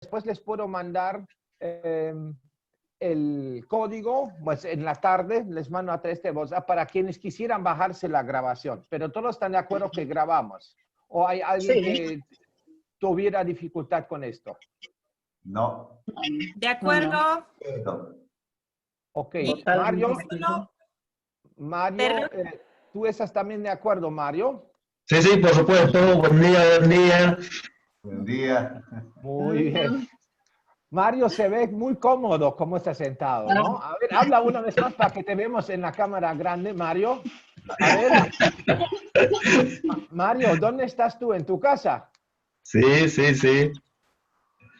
después les puedo mandar el código, pues en la tarde les mando a través de WhatsApp para quienes quisieran bajarse la grabación. Pero todos están de acuerdo que grabamos. ¿O hay alguien que tuviera dificultad con esto? No. De acuerdo. Ok, Totalmente. Mario, ¿tú estás también de acuerdo, Mario? Sí, sí, por supuesto. Buen día, buen día. Buen día. Muy bien. Mario se ve muy cómodo como está sentado, ¿no? A ver, habla una vez más para que te vemos en la cámara grande, Mario. A ver. Mario, ¿dónde estás tú? ¿En tu casa? Sí, sí, sí.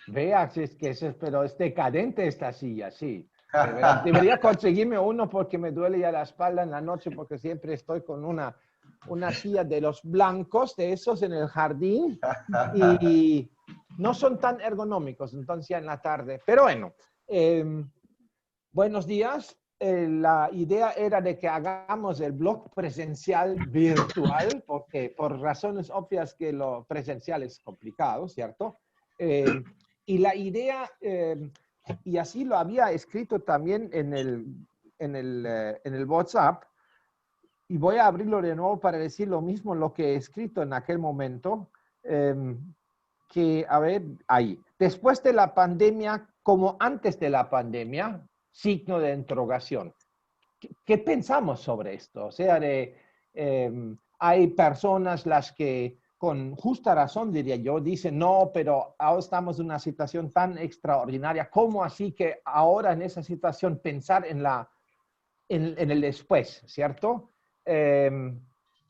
Vea, es que pero es decadente esta silla, sí. De veras, debería conseguirme uno porque me duele ya la espalda en la noche porque siempre estoy con una silla de los blancos, de esos en el jardín, y no son tan ergonómicos, entonces ya en la tarde. Pero bueno, buenos días. La idea era de que hagamos el blog presencial virtual, porque por razones obvias que lo presencial es complicado, ¿cierto? Y la idea, y así lo había escrito también en el WhatsApp, y voy a abrirlo de nuevo para decir lo mismo, lo que he escrito en aquel momento, que, a ver, ahí. Después de la pandemia, como antes de la pandemia, signo de interrogación. ¿Qué pensamos sobre esto? O sea, hay personas las que con justa razón, diría yo, dicen, no, pero ahora estamos en una situación tan extraordinaria. ¿Cómo así que ahora en esa situación pensar en el después, ¿cierto?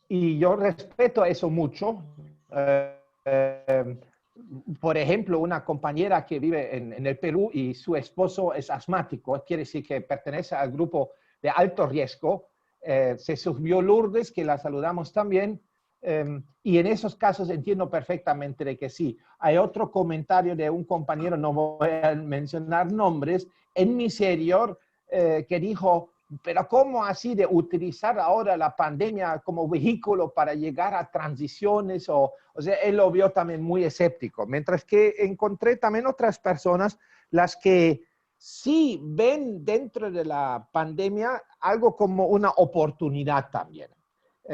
Y yo respeto eso mucho. Por ejemplo, una compañera que vive en el Perú y su esposo es asmático, quiere decir que pertenece al grupo de alto riesgo. Se subió Lourdes, que la saludamos también, y en esos casos entiendo perfectamente de que sí. Hay otro comentario de un compañero, no voy a mencionar nombres, en mi interior, que dijo, pero ¿cómo así de utilizar ahora la pandemia como vehículo para llegar a transiciones? O sea, él lo vio también muy escéptico. Mientras que encontré también otras personas las que sí ven dentro de la pandemia algo como una oportunidad también.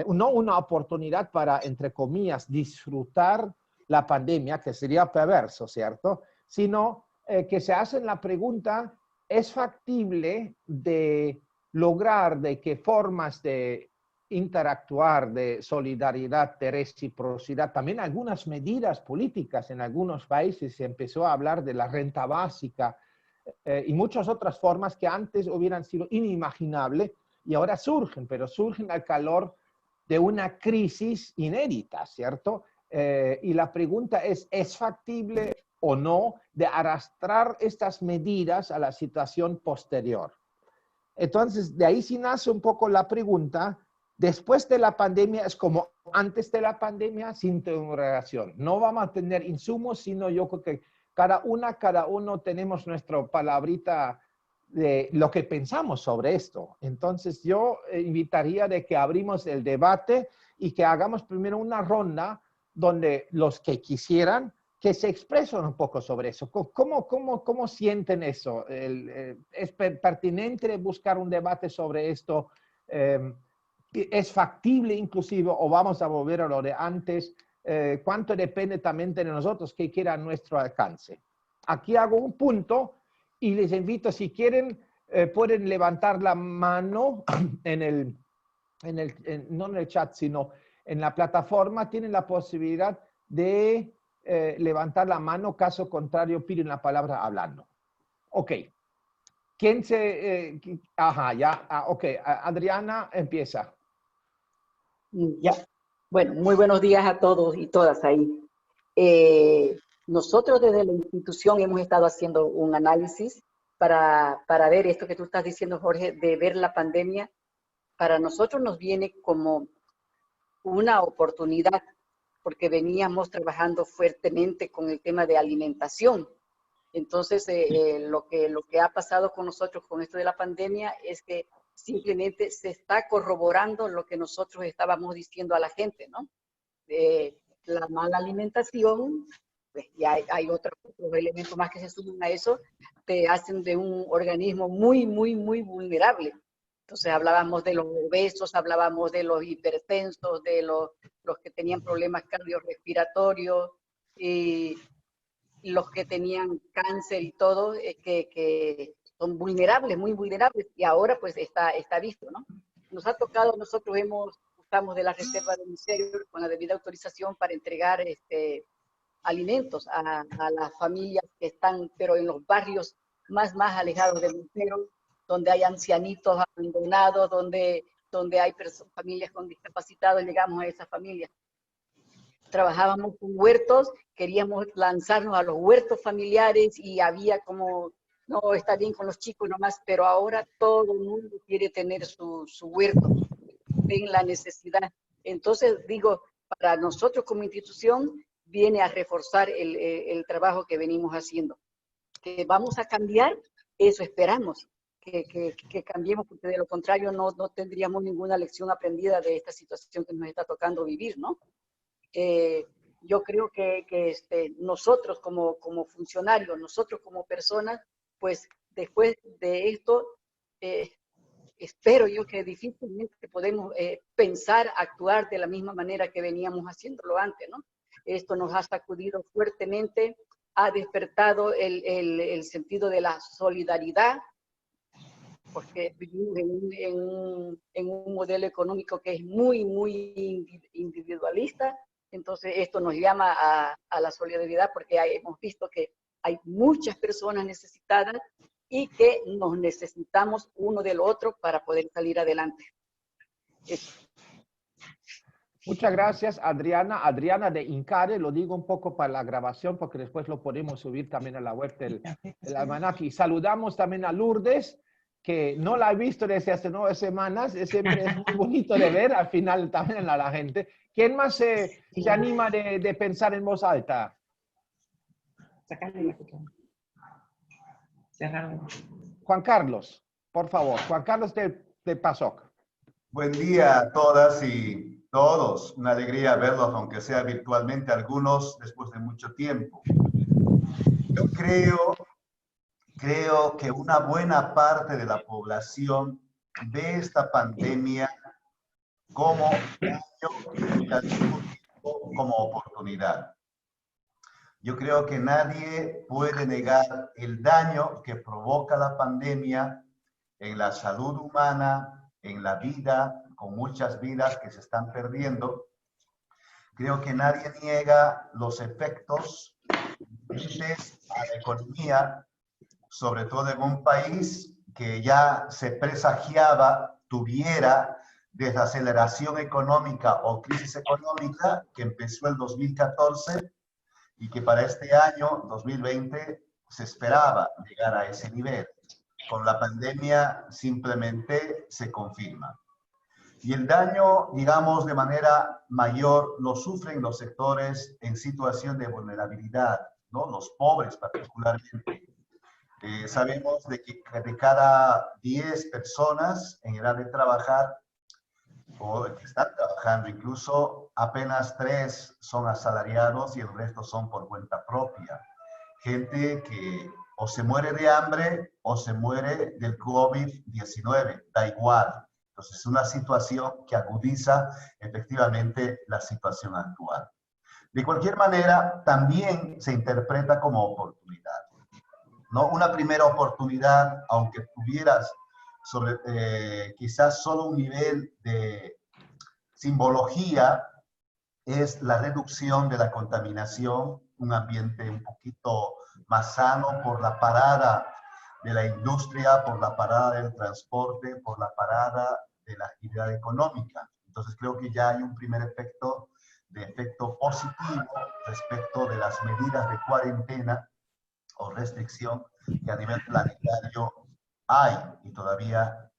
No una oportunidad para, entre comillas, disfrutar la pandemia, que sería perverso, ¿cierto? Sino que se hacen la pregunta, ¿es factible de lograr de que formas de interactuar, de solidaridad, de reciprocidad, también algunas medidas políticas en algunos países se empezó a hablar de la renta básica y muchas otras formas que antes hubieran sido inimaginables y ahora surgen, pero surgen al calor de una crisis inédita, ¿cierto? Y la pregunta ¿es factible o no de arrastrar estas medidas a la situación posterior? Entonces, de ahí sí nace un poco la pregunta, después de la pandemia, ¿es como antes de la pandemia? Sin interrogación. No vamos a tener insumos, sino yo creo que cada uno tenemos nuestra palabrita de lo que pensamos sobre esto. Entonces, yo invitaría de que abrimos el debate y que hagamos primero una ronda donde los que quisieran que se expresen un poco sobre eso. ¿Cómo sienten eso? ¿Es pertinente buscar un debate sobre esto? ¿Es factible inclusive o vamos a volver a lo de antes? ¿Cuánto depende también de nosotros que quiera a nuestro alcance? Aquí hago un punto y les invito, si quieren, pueden levantar la mano no en el chat, sino en la plataforma, tienen la posibilidad de levantar la mano, caso contrario piden la palabra hablando. Ok. ¿Quién se...? Ajá, ya, ok. Adriana, empieza. Ya. Bueno, muy buenos días a todos y todas ahí. Nosotros desde la institución hemos estado haciendo un análisis para ver esto que tú estás diciendo, Jorge, de ver la pandemia. Para nosotros nos viene como una oportunidad, porque veníamos trabajando fuertemente con el tema de alimentación. Entonces, lo que ha pasado con nosotros con esto de la pandemia es que simplemente se está corroborando lo que nosotros estábamos diciendo a la gente, ¿no? La mala alimentación y hay otros elementos más que se suman a eso, te hacen de un organismo muy, muy, muy vulnerable. Entonces hablábamos de los obesos, hablábamos de los hipertensos, de los que tenían problemas cardiorrespiratorios, y los que tenían cáncer y todo, que son vulnerables, muy vulnerables, y ahora pues está visto, ¿no? Nos ha tocado, nosotros usamos de la reserva de Miserio con la debida autorización para entregar alimentos a las familias que están, pero en los barrios más alejados del Miserio, donde hay ancianitos abandonados, donde hay familias con discapacitados, llegamos a esas familias. Trabajábamos con huertos, queríamos lanzarnos a los huertos familiares y había como, no, está bien con los chicos nomás, pero ahora todo el mundo quiere tener su huerto, ven la necesidad. Entonces, digo, para nosotros como institución viene a reforzar el trabajo que venimos haciendo. Que vamos a cambiar, eso esperamos, que cambiemos, porque de lo contrario no tendríamos ninguna lección aprendida de esta situación que nos está tocando vivir, ¿no? Yo creo que nosotros como funcionarios, nosotros como personas, pues después de esto, espero yo que difícilmente podemos pensar, actuar de la misma manera que veníamos haciéndolo antes, ¿no? Esto nos ha sacudido fuertemente, ha despertado el sentido de la solidaridad, porque vivimos en un modelo económico que es muy, muy individualista. Entonces esto nos llama a la solidaridad, porque hemos visto que hay muchas personas necesitadas y que nos necesitamos uno del otro para poder salir adelante. Muchas gracias, Adriana. Adriana de Incare, lo digo un poco para la grabación porque después lo podemos subir también a la web del almanaque. Y saludamos también a Lourdes, que no la he visto desde hace 9 semanas. Siempre es muy bonito de ver, al final también a la gente. ¿Quién más se anima de pensar en voz alta? Juan Carlos, por favor. Juan Carlos de PASOK. Buen día a todas y todos. Una alegría verlos, aunque sea virtualmente, algunos después de mucho tiempo. Yo creo que una buena parte de la población ve esta pandemia como daño y al mismo tiempo como oportunidad. Yo creo que nadie puede negar el daño que provoca la pandemia en la salud humana, en la vida, con muchas vidas que se están perdiendo. Creo que nadie niega los efectos a la economía, sobre todo en un país que ya se presagiaba tuviera desaceleración económica o crisis económica que empezó el 2014 y que para este año, 2020, se esperaba llegar a ese nivel. Con la pandemia simplemente se confirma. Y el daño, digamos, de manera mayor lo sufren los sectores en situación de vulnerabilidad, ¿no? Los pobres particularmente. Sabemos de que de cada 10 personas en edad de trabajar, o que están trabajando incluso, apenas 3 son asalariados y el resto son por cuenta propia. Gente que o se muere de hambre o se muere del COVID-19, da igual. Entonces es una situación que agudiza efectivamente la situación actual. De cualquier manera, también se interpreta como oportunidad, ¿no? Una primera oportunidad, aunque tuvieras quizás solo un nivel de simbología, es la reducción de la contaminación, un ambiente un poquito más sano por la parada de la industria, por la parada del transporte, por la parada de la actividad económica. Entonces creo que ya hay un primer efecto positivo respecto de las medidas de cuarentena o restricción que a nivel planetario hay y todavía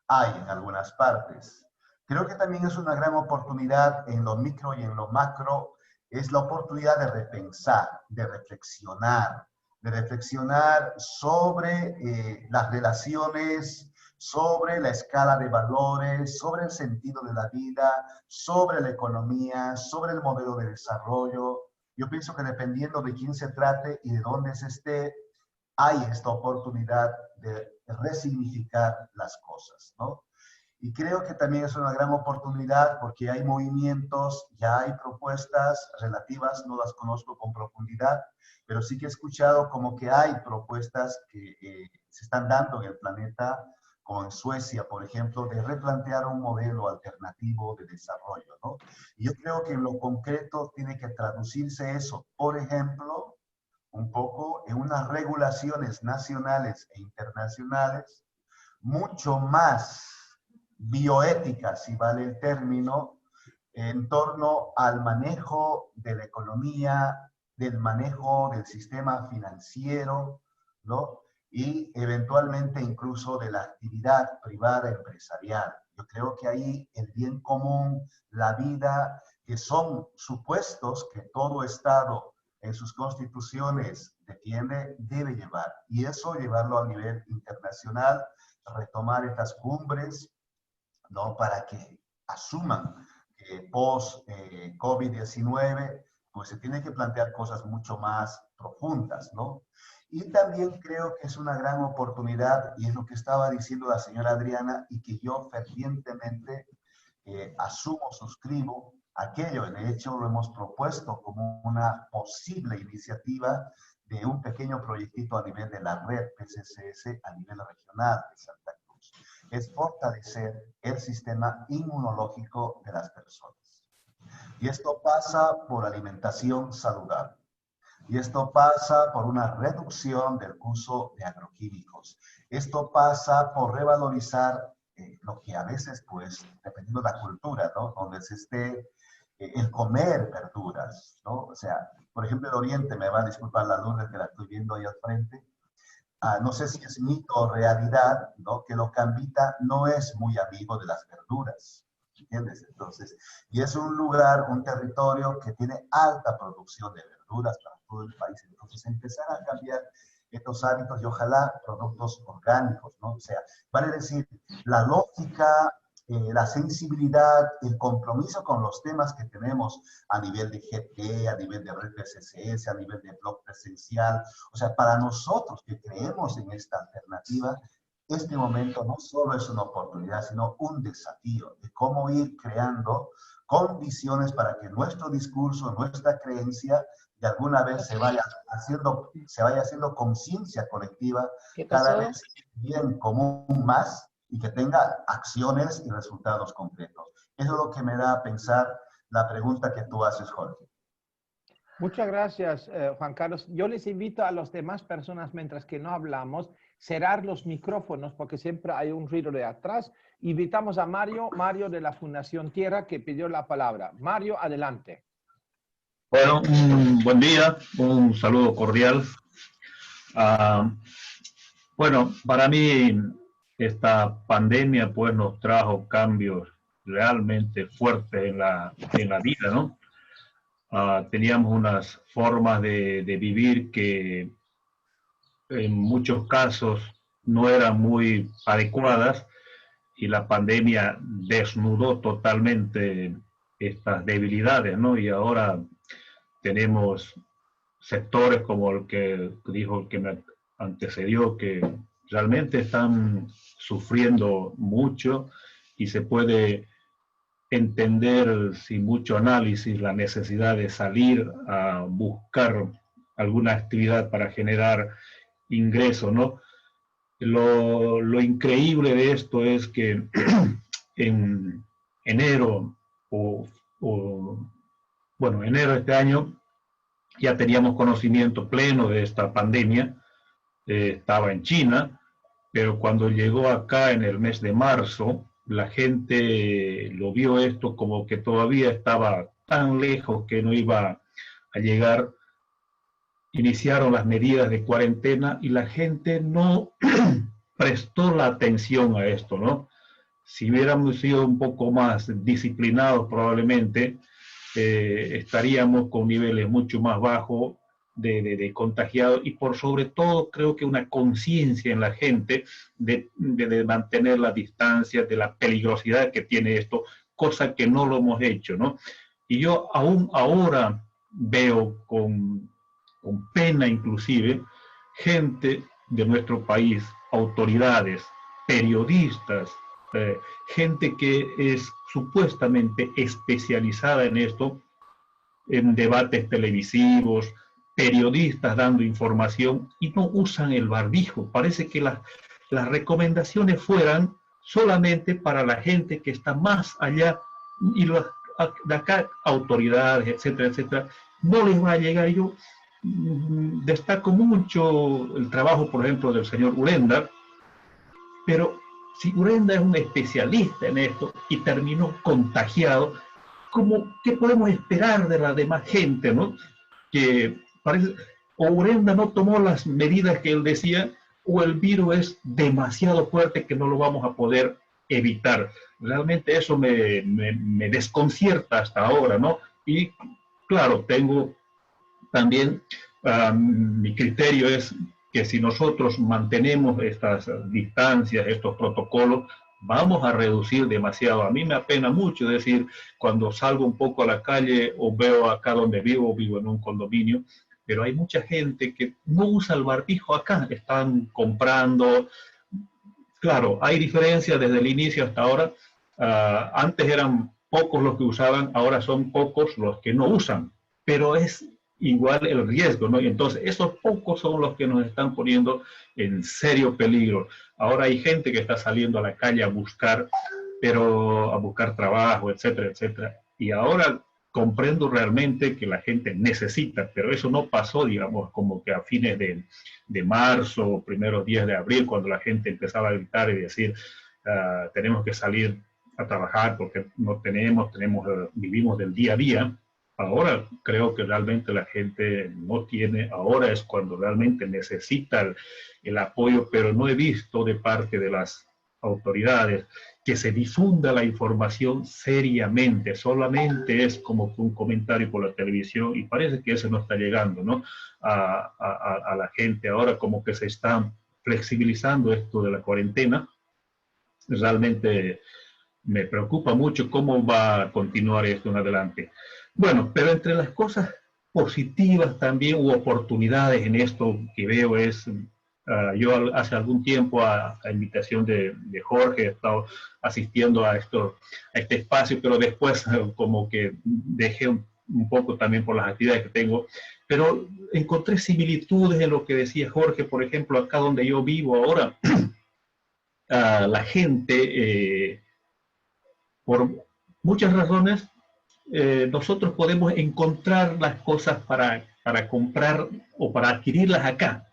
hay en algunas partes. Creo que también es una gran oportunidad en lo micro y en lo macro, es la oportunidad de repensar, de reflexionar sobre las relaciones, sobre la escala de valores, sobre el sentido de la vida, sobre la economía, sobre el modelo de desarrollo, yo pienso que dependiendo de quién se trate y de dónde se esté, hay esta oportunidad de resignificar las cosas, ¿no? Y creo que también es una gran oportunidad porque hay movimientos, ya hay propuestas relativas, no las conozco con profundidad, pero sí que he escuchado como que hay propuestas que se están dando en el planeta, como en Suecia, por ejemplo, de replantear un modelo alternativo de desarrollo, ¿no? Y yo creo que en lo concreto tiene que traducirse eso, por ejemplo, un poco en unas regulaciones nacionales e internacionales mucho más bioéticas, si vale el término, en torno al manejo de la economía, del manejo del sistema financiero, ¿no? Y eventualmente incluso de la actividad privada empresarial. Yo creo que ahí el bien común, la vida, que son supuestos que todo Estado en sus constituciones defiende, debe llevar. Y eso llevarlo a nivel internacional, retomar estas cumbres, ¿no? Para que asuman que post-COVID-19, pues se tiene que plantear cosas mucho más profundas, ¿no? Y también creo que es una gran oportunidad, y es lo que estaba diciendo la señora Adriana, y que yo fervientemente asumo, suscribo, aquello, de hecho lo hemos propuesto como una posible iniciativa de un pequeño proyectito a nivel de la red PCCS a nivel regional de Santa Cruz. Es fortalecer el sistema inmunológico de las personas. Y esto pasa por alimentación saludable. Y esto pasa por una reducción del uso de agroquímicos. Esto pasa por revalorizar lo que a veces, pues, dependiendo de la cultura, ¿no? Donde se esté el comer verduras, ¿no? O sea, por ejemplo, el Oriente, me va a disculpar la Lourdes que la estoy viendo ahí al frente, no sé si es mito o realidad, ¿no? Que el Ocambita no es muy amigo de las verduras, ¿entiendes? Entonces, y es un lugar, un territorio que tiene alta producción de verduras para todo el país. Entonces, empezar a cambiar estos hábitos y ojalá productos orgánicos, ¿no? O sea, vale decir, la lógica, la sensibilidad, el compromiso con los temas que tenemos a nivel de GT, a nivel de red PCCS, a nivel de blog presencial. O sea, para nosotros que creemos en esta alternativa, este momento no solo es una oportunidad, sino un desafío de cómo ir creando condiciones para que nuestro discurso, nuestra creencia, de alguna vez se vaya haciendo conciencia colectiva, cada vez bien común más, y que tenga acciones y resultados concretos. Eso es lo que me da a pensar la pregunta que tú haces, Jorge. Muchas gracias, Juan Carlos. Yo les invito a las demás personas, mientras que no hablamos, cerrar los micrófonos, porque siempre hay un ruido de atrás. Invitamos a Mario de la Fundación Tierra, que pidió la palabra. Mario, adelante. Bueno, un buen día, un saludo cordial. Bueno, para mí esta pandemia pues nos trajo cambios realmente fuertes en la vida, ¿no? Teníamos unas formas de vivir que en muchos casos no eran muy adecuadas y la pandemia desnudó totalmente estas debilidades, ¿no? Y ahora tenemos sectores como el que dijo el que me antecedió, que realmente están sufriendo mucho y se puede entender sin mucho análisis la necesidad de salir a buscar alguna actividad para generar ingresos, ¿no? Lo increíble de esto es que en enero enero de este año ya teníamos conocimiento pleno de esta pandemia, estaba en China, pero cuando llegó acá en el mes de marzo, la gente lo vio esto como que todavía estaba tan lejos que no iba a llegar. Iniciaron las medidas de cuarentena y la gente no prestó la atención a esto, ¿no? Si hubiéramos sido un poco más disciplinados, probablemente estaríamos con niveles mucho más bajos de contagiados y por sobre todo creo que una conciencia en la gente de mantener la distancia, de la peligrosidad que tiene esto, cosa que no lo hemos hecho, ¿no? Y yo aún ahora veo con pena inclusive, gente de nuestro país, autoridades, periodistas, gente que es supuestamente especializada en esto, en debates televisivos, periodistas dando información y no usan el barbijo. Parece que las recomendaciones fueran solamente para la gente que está más allá y de acá autoridades, etcétera, etcétera, no les va a llegar. Yo destaco mucho el trabajo, por ejemplo, del señor Urenda, pero si Urenda es un especialista en esto y terminó contagiado, ¿qué podemos esperar de la demás gente, no? Que parece, o Urenda no tomó las medidas que él decía, o el virus es demasiado fuerte que no lo vamos a poder evitar. Realmente eso me desconcierta hasta ahora, ¿no? Y claro, tengo también, mi criterio es que si nosotros mantenemos estas distancias, estos protocolos, vamos a reducir demasiado. A mí me apena mucho decir, cuando salgo un poco a la calle o veo acá donde vivo en un condominio, pero hay mucha gente que no usa el barbijo acá, están comprando. Claro, hay diferencias desde el inicio hasta ahora. Antes eran pocos los que usaban, ahora son pocos los que no usan, pero es igual el riesgo, ¿no? Y entonces esos pocos son los que nos están poniendo en serio peligro. Ahora hay gente que está saliendo a la calle a buscar trabajo, etcétera, etcétera. Y ahora comprendo realmente que la gente necesita, pero eso no pasó, digamos, como que a fines de marzo, primeros días de abril, cuando la gente empezaba a gritar y decir, tenemos que salir a trabajar porque no vivimos del día a día. Ahora creo que realmente la gente no tiene, ahora es cuando realmente necesita el apoyo, pero no he visto de parte de las autoridades que se difunda la información seriamente, solamente es como que un comentario por la televisión y parece que eso no está llegando, ¿no? a la gente. Ahora como que se está flexibilizando esto de la cuarentena. Realmente me preocupa mucho cómo va a continuar esto en adelante. Bueno, pero entre las cosas positivas también hubo oportunidades en esto que veo es, yo hace algún tiempo a invitación de Jorge he estado asistiendo a este espacio, pero después como que dejé un poco también por las actividades que tengo, pero encontré similitudes en lo que decía Jorge, por ejemplo, acá donde yo vivo ahora, la gente, por muchas razones, nosotros podemos encontrar las cosas para comprar o para adquirirlas acá.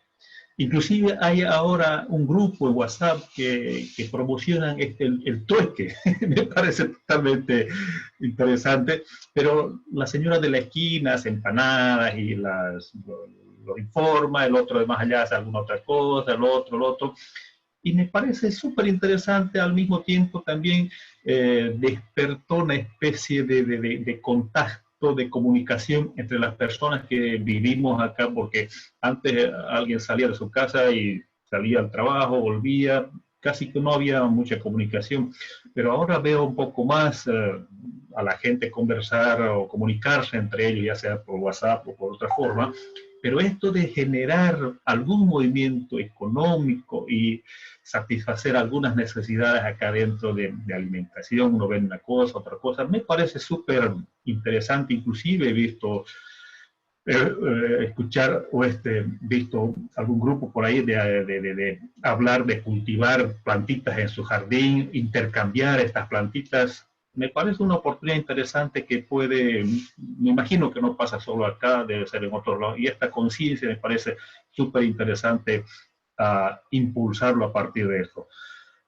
Inclusive hay ahora un grupo en WhatsApp que promocionan el trueque. Me parece totalmente interesante, pero la señora de la esquina hace empanadas y lo informa, el otro de más allá hace alguna otra cosa, el otro. Y me parece súper interesante, al mismo tiempo también despertó una especie de contacto, de comunicación entre las personas que vivimos acá, porque antes alguien salía de su casa y salía al trabajo, volvía, casi que no había mucha comunicación, pero ahora veo un poco más a la gente conversar o comunicarse entre ellos, ya sea por WhatsApp o por otra forma, pero esto de generar algún movimiento económico y satisfacer algunas necesidades acá dentro de alimentación, uno ve una cosa, otra cosa, me parece súper interesante. Inclusive he visto, escuchar o visto algún grupo por ahí de hablar de cultivar plantitas en su jardín, intercambiar estas plantitas. Me parece una oportunidad interesante que puede, me imagino que no pasa solo acá, debe ser en otros lados, y esta conciencia me parece súper interesante impulsarlo a partir de esto.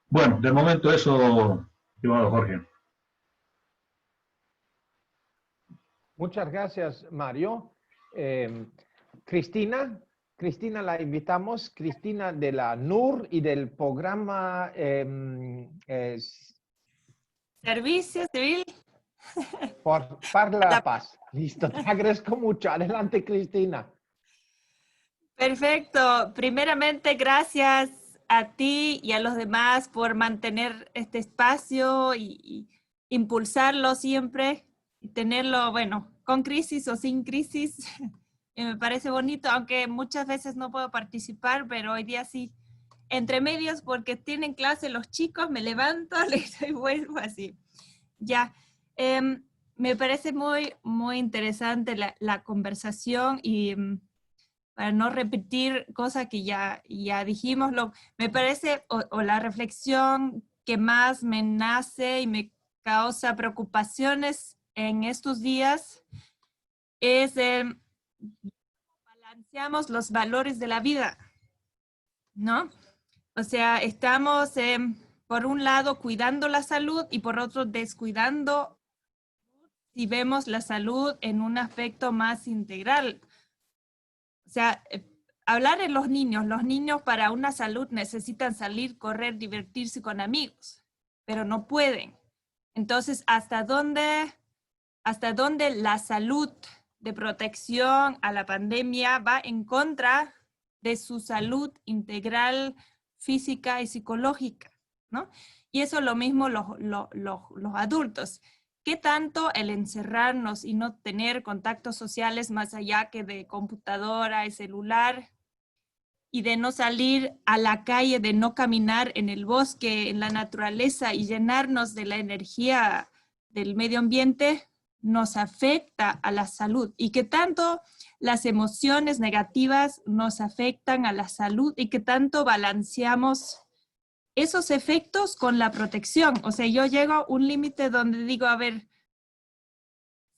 Bueno, de momento eso, estimado Jorge. Muchas gracias, Mario. Cristina la invitamos, Cristina de la NUR y del programa Servicio Civil para la Paz. Listo, te agradezco mucho. Adelante, Cristina. Perfecto. Primeramente, gracias a ti y a los demás por mantener este espacio y impulsarlo siempre y tenerlo, bueno, con crisis o sin crisis. Me parece bonito, aunque muchas veces no puedo participar, pero hoy día sí. Entre medios, porque tienen clase los chicos, me levanto, les vuelvo así. Ya. Me parece muy, muy interesante la conversación y para no repetir cosas que ya dijimos, me parece, o la reflexión que más me nace y me causa preocupaciones en estos días es balanceamos los valores de la vida, ¿no? O sea, estamos por un lado cuidando la salud y por otro descuidando si vemos la salud en un aspecto más integral. O sea, hablar de los niños para una salud necesitan salir, correr, divertirse con amigos, pero no pueden. Entonces, ¿hasta dónde la salud de protección a la pandemia va en contra de su salud integral, física y psicológica, ¿no? Y eso es lo mismo los adultos. ¿Qué tanto el encerrarnos y no tener contactos sociales más allá que de computadora y celular, y de no salir a la calle, de no caminar en el bosque, en la naturaleza y llenarnos de la energía del medio ambiente, nos afecta a la salud? Y qué tanto las emociones negativas nos afectan a la salud y qué tanto balanceamos esos efectos con la protección. O sea, yo llego a un límite donde digo, a ver,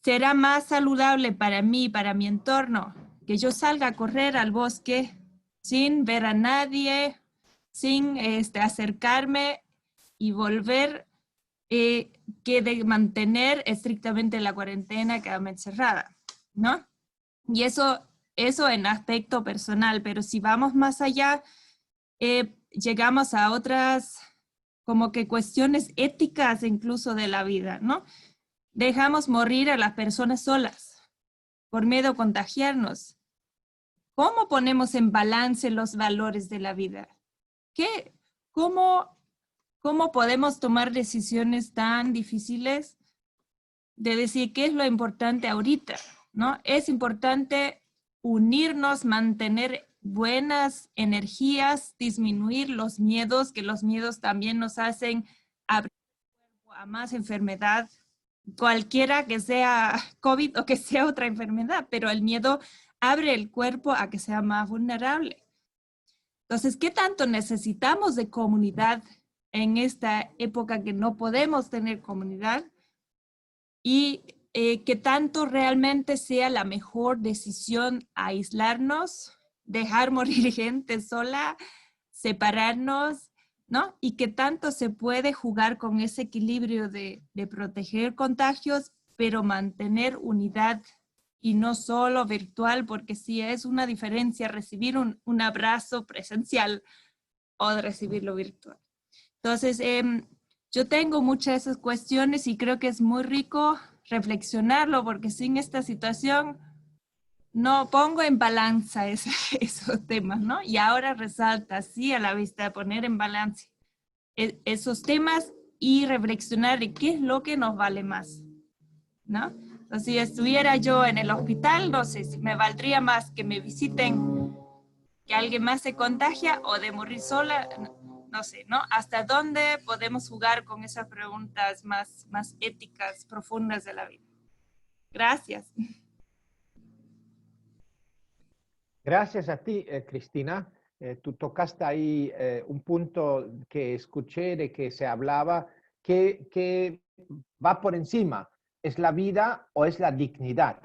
¿será más saludable para mí, para mi entorno, que yo salga a correr al bosque sin ver a nadie, sin acercarme y volver, que de mantener estrictamente la cuarentena, quedarme encerrada, ¿no? Y eso en aspecto personal, pero si vamos más allá, llegamos a otras como que cuestiones éticas incluso de la vida, ¿no? Dejamos morir a las personas solas por miedo a contagiarnos. ¿Cómo ponemos en balance los valores de la vida? ¿Cómo podemos tomar decisiones tan difíciles de decir qué es lo importante ahorita, ¿no? Es importante unirnos, mantener buenas energías, disminuir los miedos, que los miedos también nos hacen abrir el cuerpo a más enfermedad, cualquiera que sea COVID o que sea otra enfermedad, pero el miedo abre el cuerpo a que sea más vulnerable. Entonces, ¿qué tanto necesitamos de comunidad en esta época que no podemos tener comunidad? Y qué tanto realmente sea la mejor decisión aislarnos, dejar morir gente sola, separarnos, ¿no? Y qué tanto se puede jugar con ese equilibrio de proteger contagios, pero mantener unidad y no solo virtual, porque sí es una diferencia recibir un abrazo presencial o de recibirlo virtual. Entonces, yo tengo muchas de esas cuestiones y creo que es muy rico reflexionarlo, porque sin esta situación no pongo en balanza esos temas, ¿no? Y ahora resalta así a la vista, poner en balance esos temas y reflexionar de qué es lo que nos vale más, ¿no? Entonces, si estuviera yo en el hospital, no sé si me valdría más que me visiten, que alguien más se contagia o de morir sola, no sé, ¿no? ¿Hasta dónde podemos jugar con esas preguntas más éticas, profundas de la vida? Gracias. Gracias a ti, Cristina. Tú tocaste ahí un punto que escuché de que se hablaba que va por encima. ¿Es la vida o es la dignidad?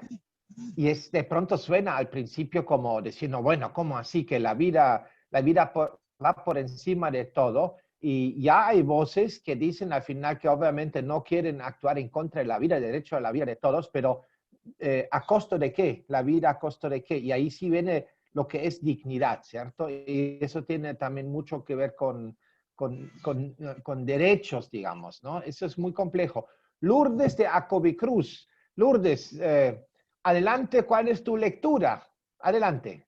Y de pronto suena al principio como diciendo, bueno, ¿cómo así que la vida va por encima de todo? Y ya hay voces que dicen al final que obviamente no quieren actuar en contra de la vida, el derecho a la vida de todos, pero ¿a costo de qué? La vida a costo de qué? Y ahí sí viene lo que es dignidad, ¿cierto? Y eso tiene también mucho que ver con derechos, digamos, ¿no? Eso es muy complejo. Lourdes de Acobicruz. Lourdes, adelante, ¿cuál es tu lectura? Adelante.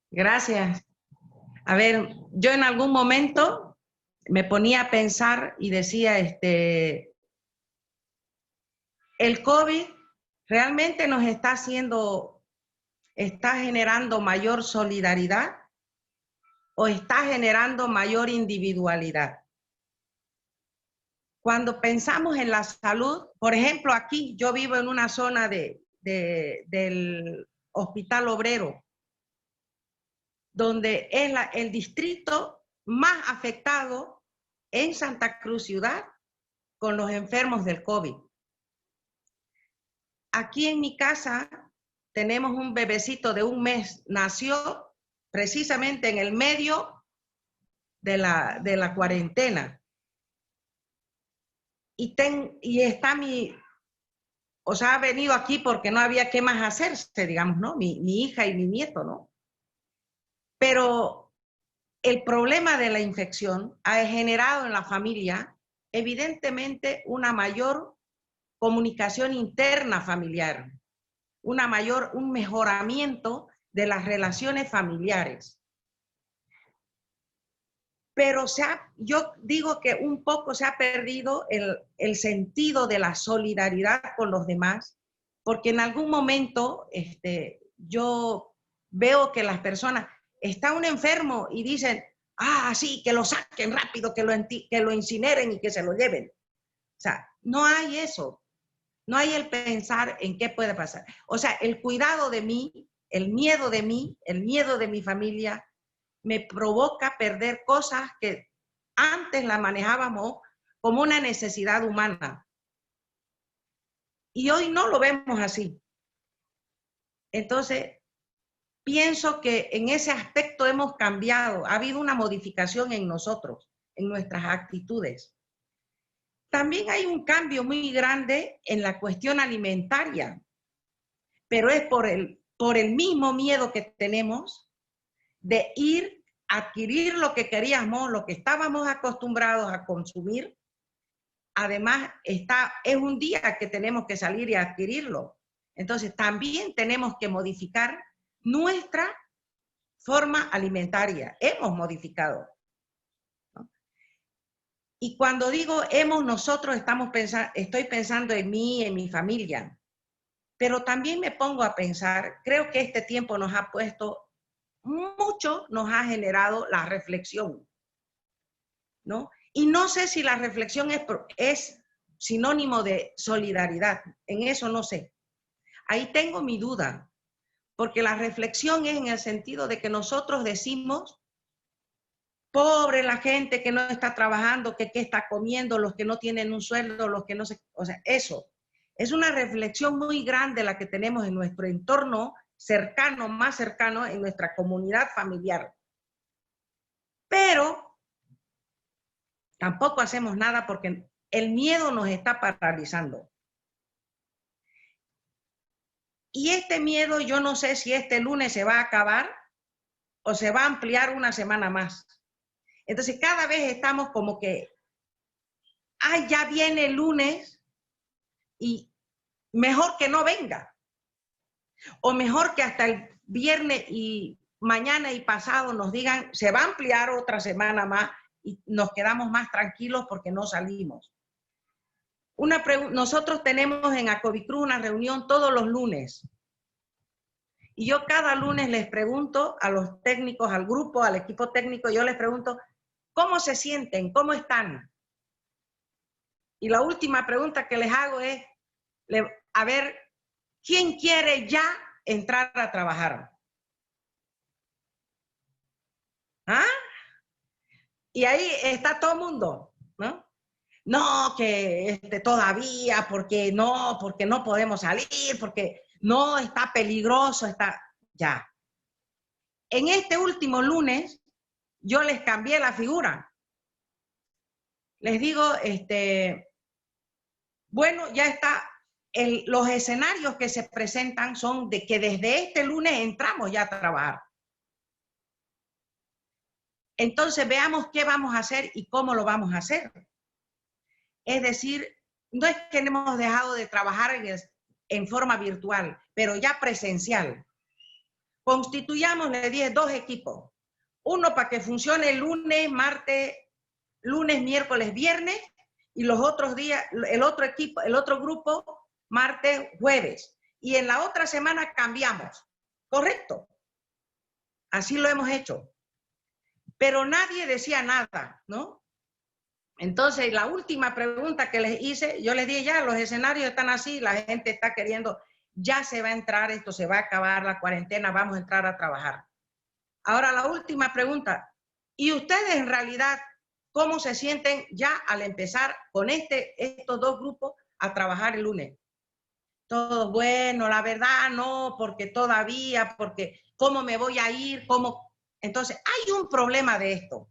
Gracias. A ver, yo en algún momento me ponía a pensar y decía, el COVID ¿realmente nos está generando mayor solidaridad o está generando mayor individualidad? Cuando pensamos en la salud, por ejemplo, aquí yo vivo en una zona del Hospital Obrero, donde es el distrito más afectado en Santa Cruz Ciudad con los enfermos del COVID. Aquí en mi casa tenemos un bebecito de 1 mes, nació precisamente en el medio de la cuarentena. Y está ha venido aquí porque no había qué más hacerse, digamos, ¿no? Mi hija y mi nieto, ¿no? Pero el problema de la infección ha generado en la familia, evidentemente, una mayor comunicación interna familiar, un mejoramiento de las relaciones familiares. Pero yo digo que un poco se ha perdido el sentido de la solidaridad con los demás, porque en algún momento yo veo que las personas, está un enfermo y dicen, sí, que lo saquen rápido, que lo incineren y que se lo lleven. O sea, no hay eso. No hay el pensar en qué puede pasar. O sea, el cuidado de mí, el miedo de mi familia, me provoca perder cosas que antes la manejábamos como una necesidad humana. Y hoy no lo vemos así. Entonces, pienso que en ese aspecto hemos cambiado, ha habido una modificación en nosotros, en nuestras actitudes. También hay un cambio muy grande en la cuestión alimentaria, pero es por el mismo miedo que tenemos de ir a adquirir lo que queríamos, lo que estábamos acostumbrados a consumir. Además, es un día que tenemos que salir y adquirirlo. Entonces, también tenemos que modificar nuestra forma alimentaria. Hemos modificado. Y cuando digo nosotros estoy pensando en mí, en mi familia, pero también me pongo a pensar, creo que este tiempo nos ha generado la reflexión, ¿no? Y no sé si la reflexión es sinónimo de solidaridad, en eso no sé. Ahí tengo mi duda, porque la reflexión es en el sentido de que nosotros decimos, pobre la gente que no está trabajando, que está comiendo, los que no tienen un sueldo, los que no se... O sea, eso es una reflexión muy grande la que tenemos en nuestro entorno cercano, más cercano, en nuestra comunidad familiar. Pero tampoco hacemos nada porque el miedo nos está paralizando. Y este miedo, yo no sé si este lunes se va a acabar o se va a ampliar una semana más. Entonces, cada vez estamos como que, ya viene el lunes y mejor que no venga. O mejor que hasta el viernes y mañana y pasado nos digan, se va a ampliar otra semana más y nos quedamos más tranquilos porque no salimos. Nosotros tenemos en Acovicruz una reunión todos los lunes. Y yo cada lunes les pregunto a los técnicos, al grupo, al equipo técnico, yo les pregunto, ¿cómo se sienten? ¿Cómo están? Y la última pregunta que les hago es, a ver, ¿quién quiere ya entrar a trabajar? Y ahí está todo el mundo, ¿no? No, que todavía, porque no podemos salir, porque no, está peligroso, ya. En este último lunes, yo les cambié la figura. Les digo, bueno, ya está, los escenarios que se presentan son de que desde este lunes entramos ya a trabajar. Entonces veamos qué vamos a hacer y cómo lo vamos a hacer. Es decir, no es que hemos dejado de trabajar en forma virtual, pero ya presencial. Constituyamos, le dije, 2 equipos. Uno para que funcione lunes, martes, lunes, miércoles, viernes, y los otros días, el otro grupo, martes, jueves. y en la otra semana cambiamos. Correcto. Así lo hemos hecho. Pero nadie decía nada, ¿no? Entonces, la última pregunta que les hice, yo les dije, ya, los escenarios están así, la gente está queriendo, ya se va a entrar, esto se va a acabar la cuarentena, vamos a entrar a trabajar. Ahora, la última pregunta, ¿y ustedes en realidad cómo se sienten ya al empezar con estos dos grupos a trabajar el lunes? Todo bueno, la verdad no, porque todavía, porque ¿cómo me voy a ir? ¿Cómo? Entonces, hay un problema de esto.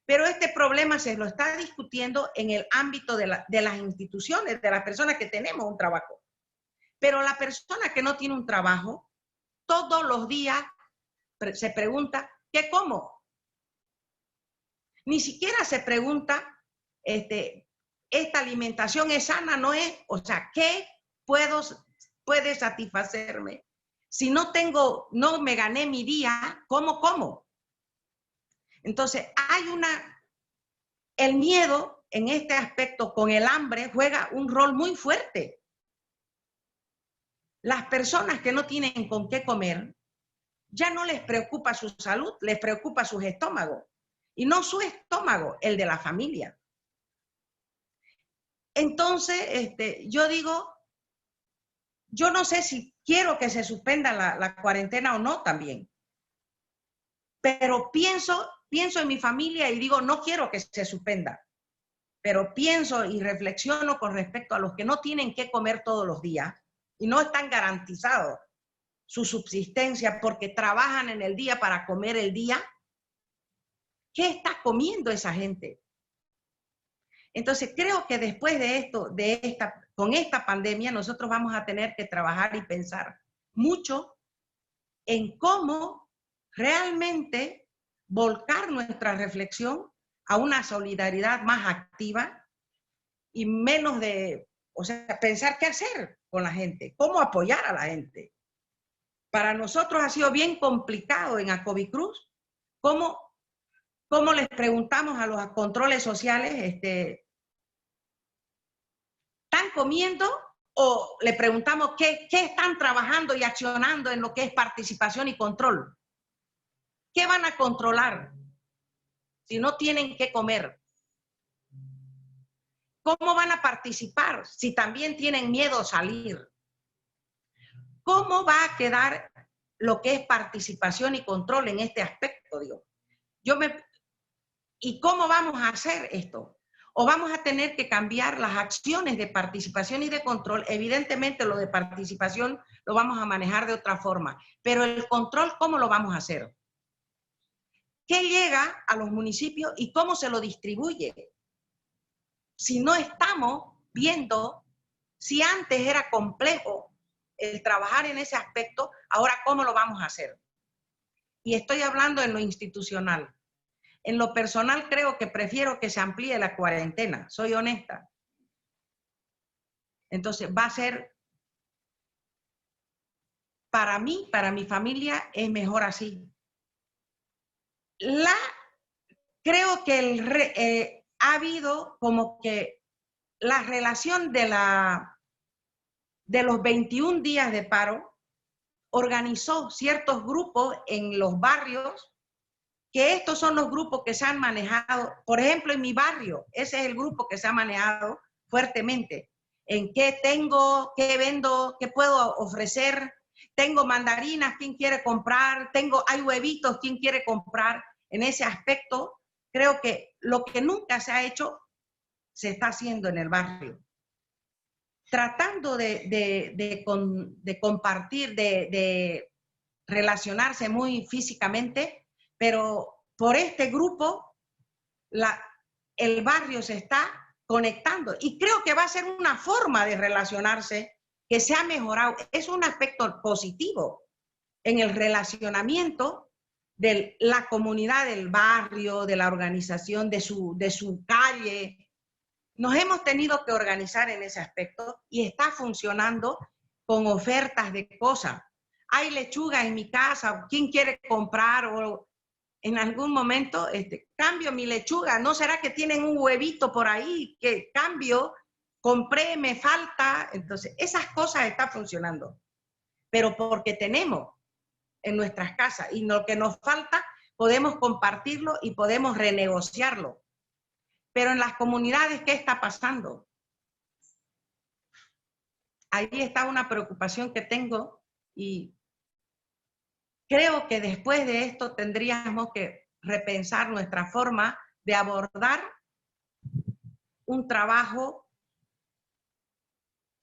Pero este problema se lo está discutiendo en el ámbito de las instituciones, de las personas que tenemos un trabajo. Pero la persona que no tiene un trabajo, todos los días se pregunta, ¿qué como? Ni siquiera se pregunta, esta alimentación es sana, no es, o sea, ¿qué puede satisfacerme? Si no me gané mi día, ¿cómo como? Entonces, el miedo en este aspecto con el hambre juega un rol muy fuerte. Las personas que no tienen con qué comer, ya no les preocupa su salud, les preocupa sus estómagos. Y no su estómago, el de la familia. Entonces, yo digo, yo no sé si quiero que se suspenda la cuarentena o no también. Pero pienso en mi familia y digo, no quiero que se suspenda. Pero pienso y reflexiono con respecto a los que no tienen que comer todos los días y no están garantizados su subsistencia porque trabajan en el día para comer el día. ¿Qué está comiendo esa gente? Entonces, creo que después de esto, con esta pandemia, nosotros vamos a tener que trabajar y pensar mucho en cómo realmente volcar nuestra reflexión a una solidaridad más activa y menos pensar qué hacer con la gente, cómo apoyar a la gente. Para nosotros ha sido bien complicado en Acovicruz, cómo les preguntamos a los controles sociales, ¿están comiendo? O le preguntamos qué están trabajando y accionando en lo que es participación y control. ¿Qué van a controlar si no tienen que comer? ¿Cómo van a participar si también tienen miedo a salir? ¿Cómo va a quedar lo que es participación y control en este aspecto? Digo, ¿y cómo vamos a hacer esto? ¿O vamos a tener que cambiar las acciones de participación y de control? Evidentemente lo de participación lo vamos a manejar de otra forma, pero el control, ¿cómo lo vamos a hacer? ¿Qué llega a los municipios y cómo se lo distribuye? Si no estamos viendo, si antes era complejo el trabajar en ese aspecto, ahora ¿cómo lo vamos a hacer? Y estoy hablando en lo institucional. En lo personal creo que prefiero que se amplíe la cuarentena, soy honesta. Entonces va a ser, para mí, para mi familia, es mejor así. Creo que ha habido como que la relación de los 21 días de paro organizó ciertos grupos en los barrios, que estos son los grupos que se han manejado, por ejemplo, en mi barrio, ese es el grupo que se ha manejado fuertemente. En qué tengo, qué vendo, qué puedo ofrecer, tengo mandarinas, ¿quién quiere comprar? Hay huevitos, ¿quién quiere comprar? En ese aspecto, creo que lo que nunca se ha hecho, se está haciendo en el barrio. Tratando de compartir, de relacionarse muy físicamente, pero por este grupo el barrio se está conectando y creo que va a ser una forma de relacionarse que se ha mejorado. Es un aspecto positivo en el relacionamiento de la comunidad del barrio, de la organización, de su calle. Nos hemos tenido que organizar en ese aspecto y está funcionando con ofertas de cosas. Hay lechuga en mi casa, ¿quién quiere comprar? O en algún momento cambio mi lechuga, ¿no será que tienen un huevito por ahí que cambio? Compré, me falta. Entonces, esas cosas están funcionando. pero porque tenemos en nuestras casas y lo que nos falta podemos compartirlo y podemos renegociarlo. Pero en las comunidades, ¿qué está pasando? Ahí está una preocupación que tengo y creo que después de esto tendríamos que repensar nuestra forma de abordar un trabajo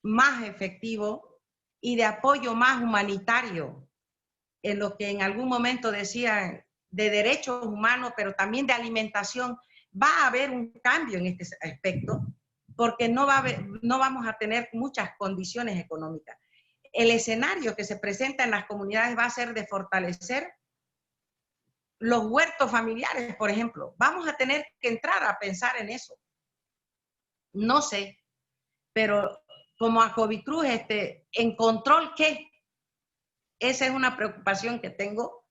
más efectivo y de apoyo más humanitario en lo que en algún momento decían de derechos humanos, pero también de alimentación. Va a haber un cambio en este aspecto porque no vamos a tener muchas condiciones económicas. El escenario que se presenta en las comunidades va a ser de fortalecer los huertos familiares, por ejemplo. Vamos a tener que entrar a pensar en eso. No sé, pero como a Covicruz, ¿en control qué? Esa es una preocupación que tengo.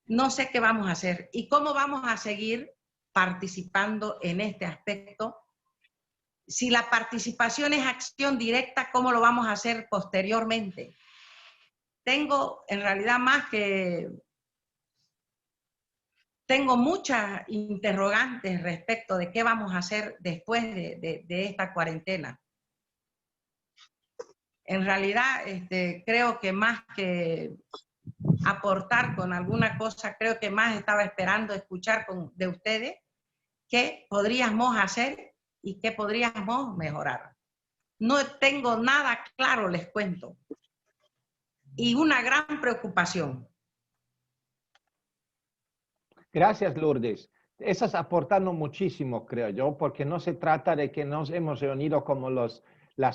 No sé qué vamos a hacer y cómo vamos a seguir participando en este aspecto. Si la participación es acción directa, ¿cómo lo vamos a hacer posteriormente? Tengo en realidad tengo muchas interrogantes respecto de qué vamos a hacer después de esta cuarentena. En realidad, creo que más que aportar con alguna cosa, creo que más estaba esperando escuchar de ustedes qué podríamos hacer y qué podríamos mejorar. No tengo nada claro, les cuento. Y una gran preocupación. Gracias, Lourdes. Estás aportando muchísimo, creo yo, porque no se trata de que nos hemos reunido como las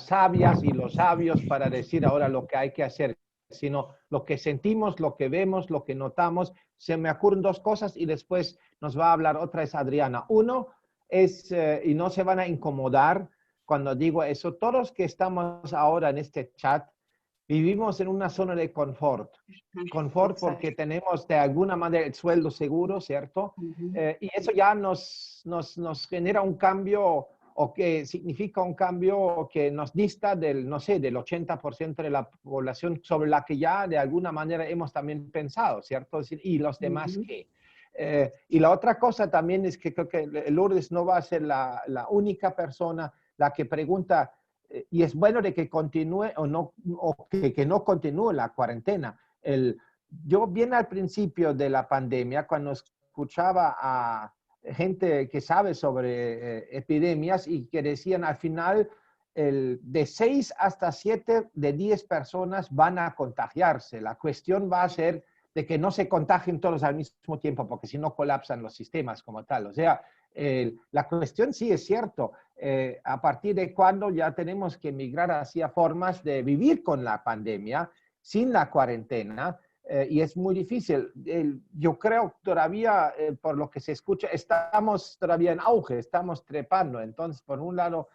sabias y los sabios para decir ahora lo que hay que hacer, sino lo que sentimos, lo que vemos, lo que notamos. Se me ocurren dos cosas y después nos va a hablar otra es Adriana. Uno es, y no se van a incomodar cuando digo eso, todos que estamos ahora en este chat, vivimos en una zona de confort. Confort porque tenemos de alguna manera el sueldo seguro, ¿cierto? Y eso ya nos genera un cambio o que significa un cambio que nos dista del, no sé, del 80% de la población sobre la que ya de alguna manera hemos también pensado, ¿cierto? ¿Y los demás qué? Y la otra cosa también es que creo que Lourdes no va a ser la única persona la que pregunta, y es bueno de que continúe o no, o que no continúe la cuarentena. Yo bien al principio de la pandemia, cuando escuchaba a gente que sabe sobre epidemias y que decían al final, de 6 hasta 7 de 10 personas van a contagiarse. La cuestión va a ser de que no se contagien todos al mismo tiempo, porque si no colapsan los sistemas como tal. O sea, la cuestión sí es cierto, a partir de cuándo ya tenemos que migrar hacia formas de vivir con la pandemia, sin la cuarentena, y es muy difícil. Yo creo todavía, por lo que se escucha, estamos todavía en auge, estamos trepando. Entonces, por un lado,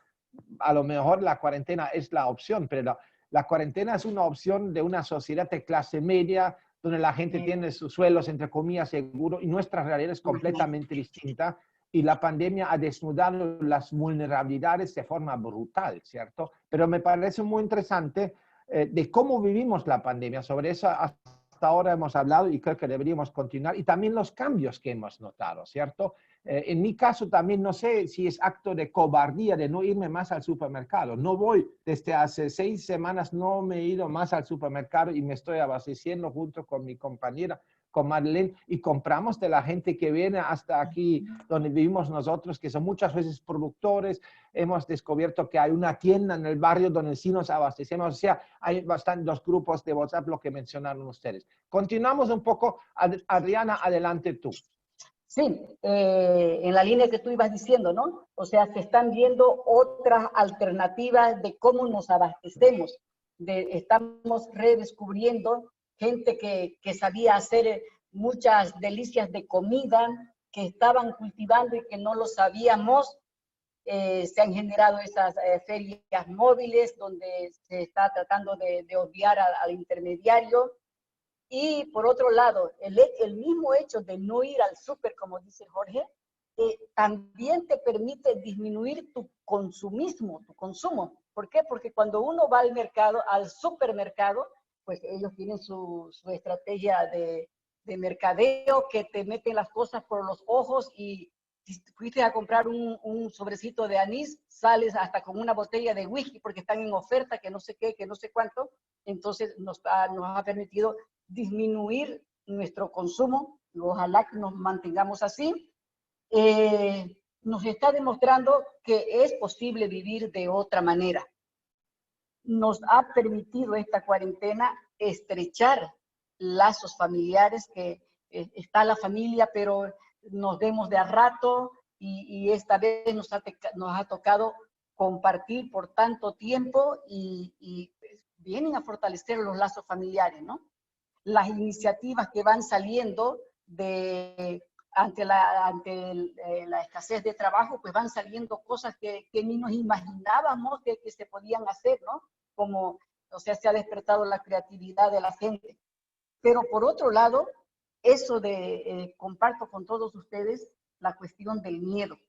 a lo mejor la cuarentena es la opción, pero la cuarentena es una opción de una sociedad de clase media, donde la gente tiene sus suelos, entre comillas, seguro, y nuestra realidad es completamente distinta. Y la pandemia ha desnudado las vulnerabilidades de forma brutal, ¿cierto? Pero me parece muy interesante de cómo vivimos la pandemia. Sobre eso hasta ahora hemos hablado y creo que deberíamos continuar. Y también los cambios que hemos notado, ¿cierto? En mi caso también no sé si es acto de cobardía de no irme más al supermercado. No voy, desde hace 6 semanas no me he ido más al supermercado y me estoy abasteciendo junto con mi compañera, con Madeleine, y compramos de la gente que viene hasta aquí donde vivimos nosotros, que son muchas veces productores. Hemos descubierto que hay una tienda en el barrio donde sí nos abastecemos. O sea, hay bastantes los grupos de WhatsApp, lo que mencionaron ustedes. Continuamos un poco. Adriana, adelante tú. Sí, en la línea que tú ibas diciendo, ¿no? O sea, se están viendo otras alternativas de cómo nos abastecemos. Estamos redescubriendo gente que sabía hacer muchas delicias de comida, que estaban cultivando y que no lo sabíamos. Se han generado esas ferias móviles donde se está tratando de obviar al intermediario. Y por otro lado, el mismo hecho de no ir al súper, como dice Jorge, también te permite disminuir tu consumismo, tu consumo. ¿Por qué? Porque cuando uno va al mercado, al supermercado, pues ellos tienen su estrategia de mercadeo, que te meten las cosas por los ojos, y si fuiste a comprar un sobrecito de anís, sales hasta con una botella de whisky porque están en oferta, que no sé qué, que no sé cuánto. Entonces nos ha permitido disminuir nuestro consumo, y ojalá que nos mantengamos así. Nos está demostrando que es posible vivir de otra manera. Nos ha permitido esta cuarentena estrechar lazos familiares, que está la familia, pero nos vemos de a rato, y esta vez nos ha tocado compartir por tanto tiempo, y vienen a fortalecer los lazos familiares, ¿no? Las iniciativas que van saliendo ante la escasez de trabajo, pues van saliendo cosas que ni nos imaginábamos que se podían hacer, ¿no? Como, o sea, se ha despertado la creatividad de la gente. Pero por otro lado, eso comparto con todos ustedes la cuestión del miedo.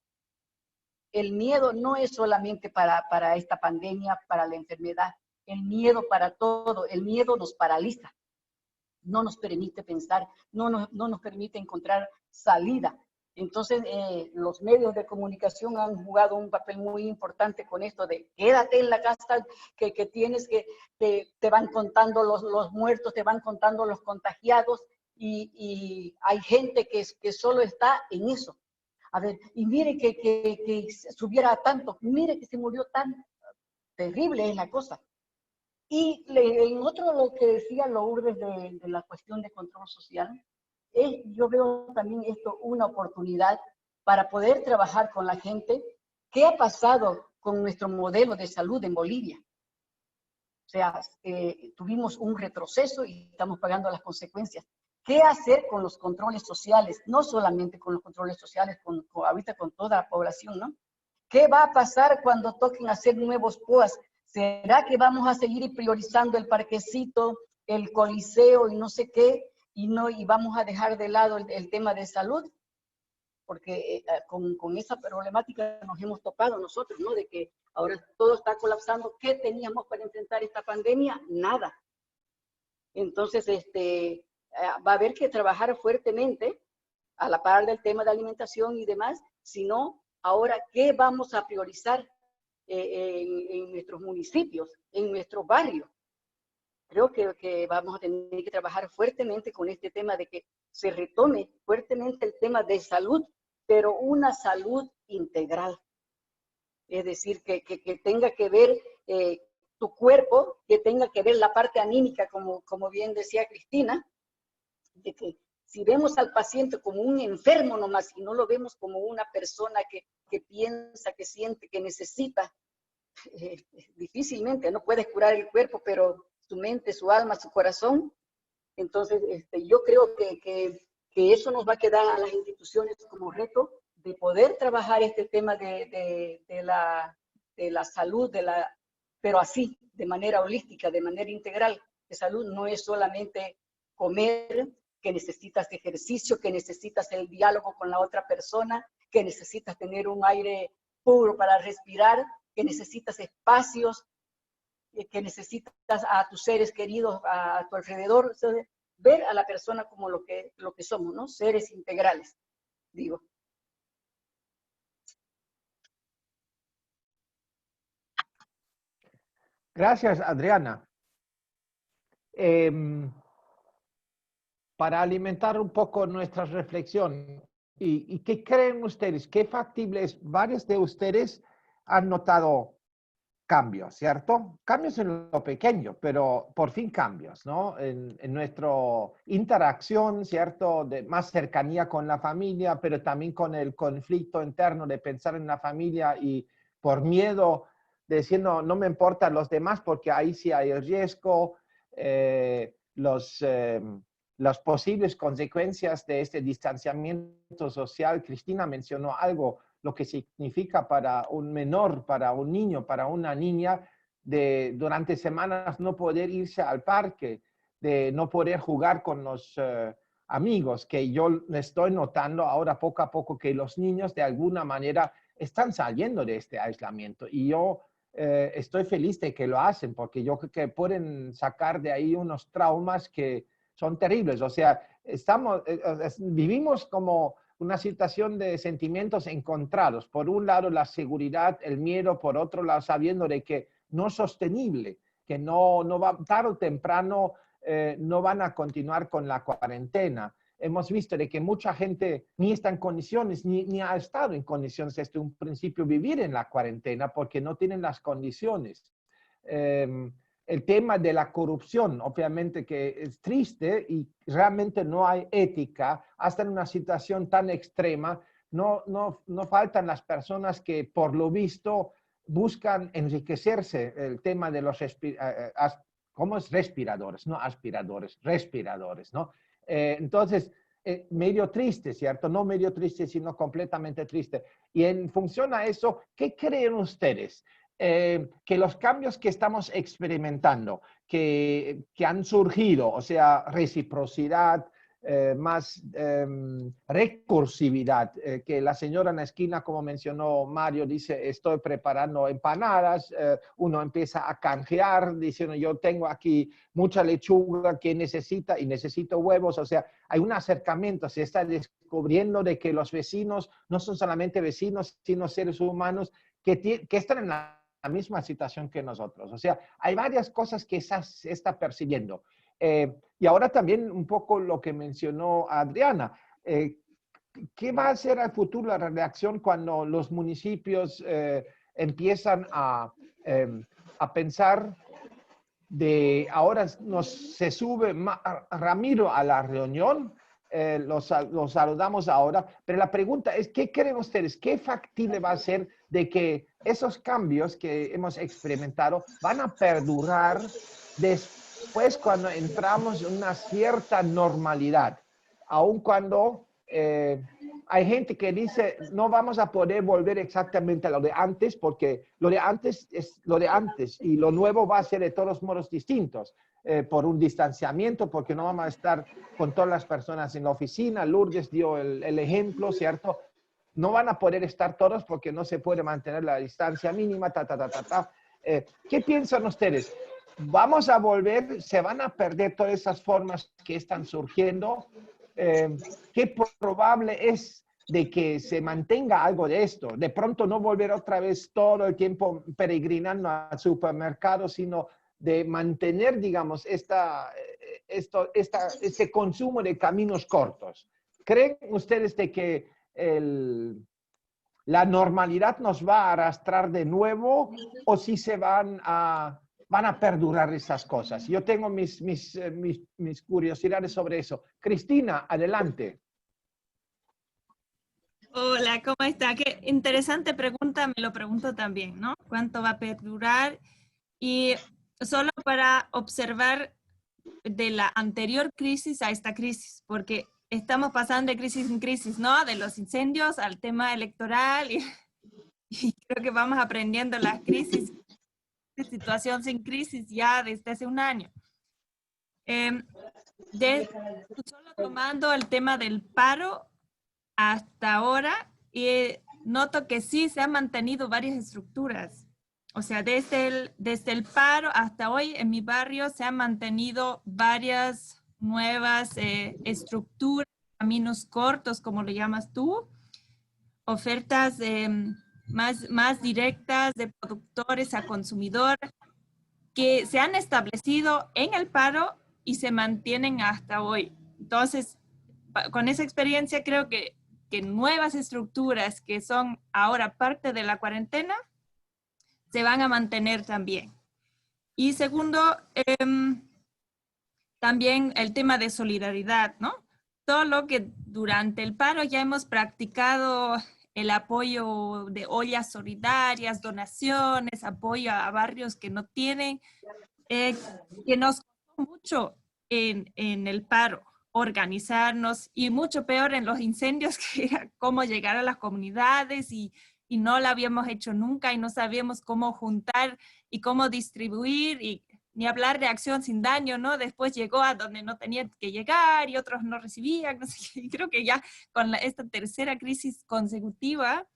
El miedo no es solamente para esta pandemia, para la enfermedad. El miedo para todo. El miedo nos paraliza. No nos permite pensar, no nos permite encontrar salida. Entonces, los medios de comunicación han jugado un papel muy importante con esto de quédate en la casa, que tienes que, te van contando los muertos, te van contando los contagiados, y hay gente que solo está en eso. A ver, y mire que subiera tanto, mire que se murió tan terrible es la cosa. Y en otro, lo que decía Lourdes de la cuestión de control social, yo veo también esto una oportunidad para poder trabajar con la gente. ¿Qué ha pasado con nuestro modelo de salud en Bolivia? O sea, tuvimos un retroceso y estamos pagando las consecuencias. ¿Qué hacer con los controles sociales? No solamente con los controles sociales, ahorita con toda la población, ¿no? ¿Qué va a pasar cuando toquen hacer nuevos POAS? ¿Será que vamos a seguir priorizando el parquecito, el coliseo y no sé qué, y vamos a dejar de lado el tema de salud? Porque con esa problemática nos hemos topado nosotros, ¿no? De que ahora todo está colapsando. ¿Qué teníamos para enfrentar esta pandemia? Nada. Entonces, va a haber que trabajar fuertemente a la par del tema de alimentación y demás. Si no, ahora, ¿qué vamos a priorizar en nuestros municipios, en nuestros barrios? Creo que vamos a tener que trabajar fuertemente con este tema de que se retome fuertemente el tema de salud, pero una salud integral. Es decir, que tenga que ver tu cuerpo, que tenga que ver la parte anímica, como bien decía Cristina, de que si vemos al paciente como un enfermo nomás y no lo vemos como una persona que piensa, que siente, que necesita, difícilmente, no puedes curar el cuerpo, pero su mente, su alma, su corazón. Entonces, yo creo que eso nos va a quedar a las instituciones como reto de poder trabajar este tema de la salud, pero así, de manera holística, de manera integral. Que salud no es solamente comer, que necesitas ejercicio, que necesitas el diálogo con la otra persona, que necesitas tener un aire puro para respirar, que necesitas espacios, que necesitas a tus seres queridos a tu alrededor. O sea, ver a la persona como lo que somos, ¿no? Seres integrales, digo. Gracias, Adriana. Para alimentar un poco nuestra reflexión, ¿y qué creen ustedes? ¿Qué factible es? Varios de ustedes han notado cambios, ¿cierto? Cambios en lo pequeño, pero por fin cambios, ¿no? En nuestra interacción, ¿cierto? De más cercanía con la familia, pero también con el conflicto interno de pensar en la familia y por miedo de decir, no me importan los demás porque ahí sí hay riesgo, las posibles consecuencias de este distanciamiento social. Cristina mencionó algo, lo que significa para un menor, para un niño, para una niña, de durante semanas no poder irse al parque, de no poder jugar con los amigos, que yo estoy notando ahora poco a poco que los niños de alguna manera están saliendo de este aislamiento. Y yo estoy feliz de que lo hacen, porque yo creo que pueden sacar de ahí unos traumas que son terribles. O sea, vivimos como una situación de sentimientos encontrados. Por un lado, la seguridad, el miedo, por otro lado, sabiendo de que no es sostenible, que no va, tarde o temprano no van a continuar con la cuarentena. Hemos visto de que mucha gente ni está en condiciones, ni ha estado en condiciones desde un principio vivir en la cuarentena porque no tienen las condiciones. El tema de la corrupción, obviamente que es triste y realmente no hay ética, hasta en una situación tan extrema, no faltan las personas que por lo visto buscan enriquecerse. El tema de los ¿cómo es? Respiradores, no aspiradores, respiradores, ¿no? Entonces, medio triste, ¿cierto? No medio triste, sino completamente triste. Y en función a eso, ¿qué creen ustedes? Que los cambios que estamos experimentando, que han surgido, o sea, reciprocidad, más recursividad, que la señora en la esquina, como mencionó Mario, dice, estoy preparando empanadas, uno empieza a canjear, diciendo, yo tengo aquí mucha lechuga que necesita y necesito huevos, o sea, hay un acercamiento, se está descubriendo de que los vecinos no son solamente vecinos, sino seres humanos que están en la misma situación que nosotros. O sea, hay varias cosas que se está persiguiendo. Y ahora también un poco lo que mencionó Adriana. ¿Qué va a ser al futuro la reacción cuando los municipios empiezan a pensar de ahora se sube Ramiro a la reunión? Los saludamos ahora, pero la pregunta es, ¿qué creen ustedes? ¿Qué factible va a ser de que esos cambios que hemos experimentado van a perdurar después cuando entramos en una cierta normalidad? Aun cuando hay gente que dice, no vamos a poder volver exactamente a lo de antes, porque lo de antes es lo de antes y lo nuevo va a ser de todos modos distintos. Por un distanciamiento, porque no vamos a estar con todas las personas en la oficina. Lourdes dio el ejemplo, ¿cierto? No van a poder estar todos porque no se puede mantener la distancia mínima, ¿Qué piensan ustedes? ¿Vamos a volver? ¿Se van a perder todas esas formas que están surgiendo? ¿Qué probable es de que se mantenga algo de esto? De pronto no volver otra vez todo el tiempo peregrinando al supermercado, sino de mantener, digamos, este consumo de caminos cortos. ¿Creen ustedes de que la normalidad nos va a arrastrar de nuevo o si se van a perdurar esas cosas? Yo tengo mis curiosidades sobre eso. Cristina, adelante. Hola, ¿cómo está? Qué interesante pregunta, me lo pregunto también, ¿no? ¿Cuánto va a perdurar? Y solo para observar de la anterior crisis a esta crisis, porque estamos pasando de crisis en crisis, ¿no? De los incendios al tema electoral y creo que vamos aprendiendo las crisis, de situación sin crisis ya desde hace un año. Solo tomando el tema del paro hasta ahora, noto que sí se han mantenido varias estructuras. O sea, desde el paro hasta hoy en mi barrio se han mantenido varias nuevas estructuras, caminos cortos, como le llamas tú, ofertas más directas de productores a consumidores que se han establecido en el paro y se mantienen hasta hoy. Entonces, con esa experiencia creo que nuevas estructuras que son ahora parte de la cuarentena se van a mantener también. Y segundo, también el tema de solidaridad, ¿no? Todo lo que durante el paro ya hemos practicado, el apoyo de ollas solidarias, donaciones, apoyo a barrios que no tienen, que nos costó mucho en el paro organizarnos y mucho peor en los incendios, que era cómo llegar a las comunidades y no lo habíamos hecho nunca y no sabíamos cómo juntar y cómo distribuir y ni hablar de acción sin daño, ¿no? Después llegó a donde no tenía que llegar y otros no recibían, no sé qué. Y creo que ya con esta tercera crisis consecutiva,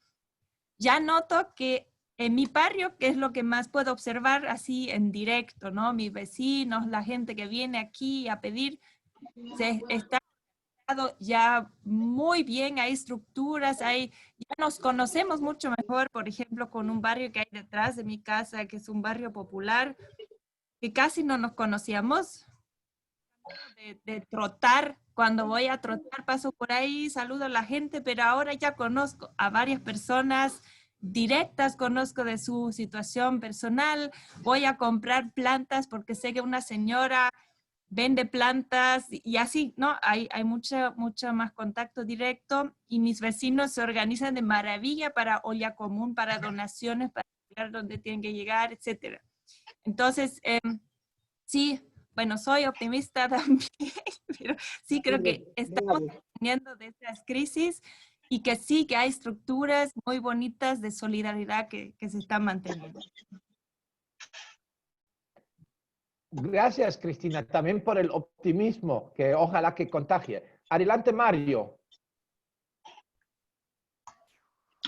ya noto que en mi barrio, que es lo que más puedo observar así en directo, ¿no? Mis vecinos, la gente que viene aquí a pedir, se está ya muy bien, hay estructuras, ya nos conocemos mucho mejor, por ejemplo, con un barrio que hay detrás de mi casa, que es un barrio popular, que casi no nos conocíamos, de trotar. Cuando voy a trotar paso por ahí, saludo a la gente, pero ahora ya conozco a varias personas directas, conozco de su situación personal, voy a comprar plantas porque sé que una señora vende plantas y así, ¿no? Hay mucho más contacto directo y mis vecinos se organizan de maravilla para olla común, para donaciones, para llegar donde tienen que llegar, etc. Entonces, sí, bueno, soy optimista también, pero sí creo que estamos teniendo de estas crisis y que sí, que hay estructuras muy bonitas de solidaridad que se están manteniendo. Gracias, Cristina, también por el optimismo, que ojalá que contagie. Adelante, Mario.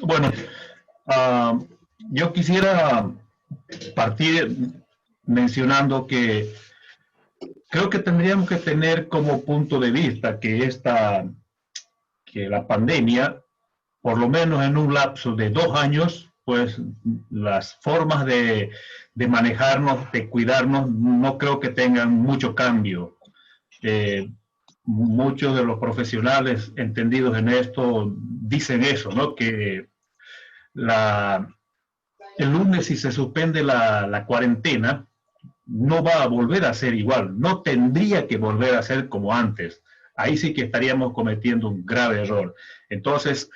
Bueno, yo quisiera partir mencionando que creo que tendríamos que tener como punto de vista que la pandemia, por lo menos en un lapso de 2 años, pues las formas de manejarnos, de cuidarnos, no creo que tengan mucho cambio. Muchos de los profesionales entendidos en esto dicen eso, ¿no? Que el lunes, si se suspende la cuarentena, no va a volver a ser igual, no tendría que volver a ser como antes. Ahí sí que estaríamos cometiendo un grave error. Entonces,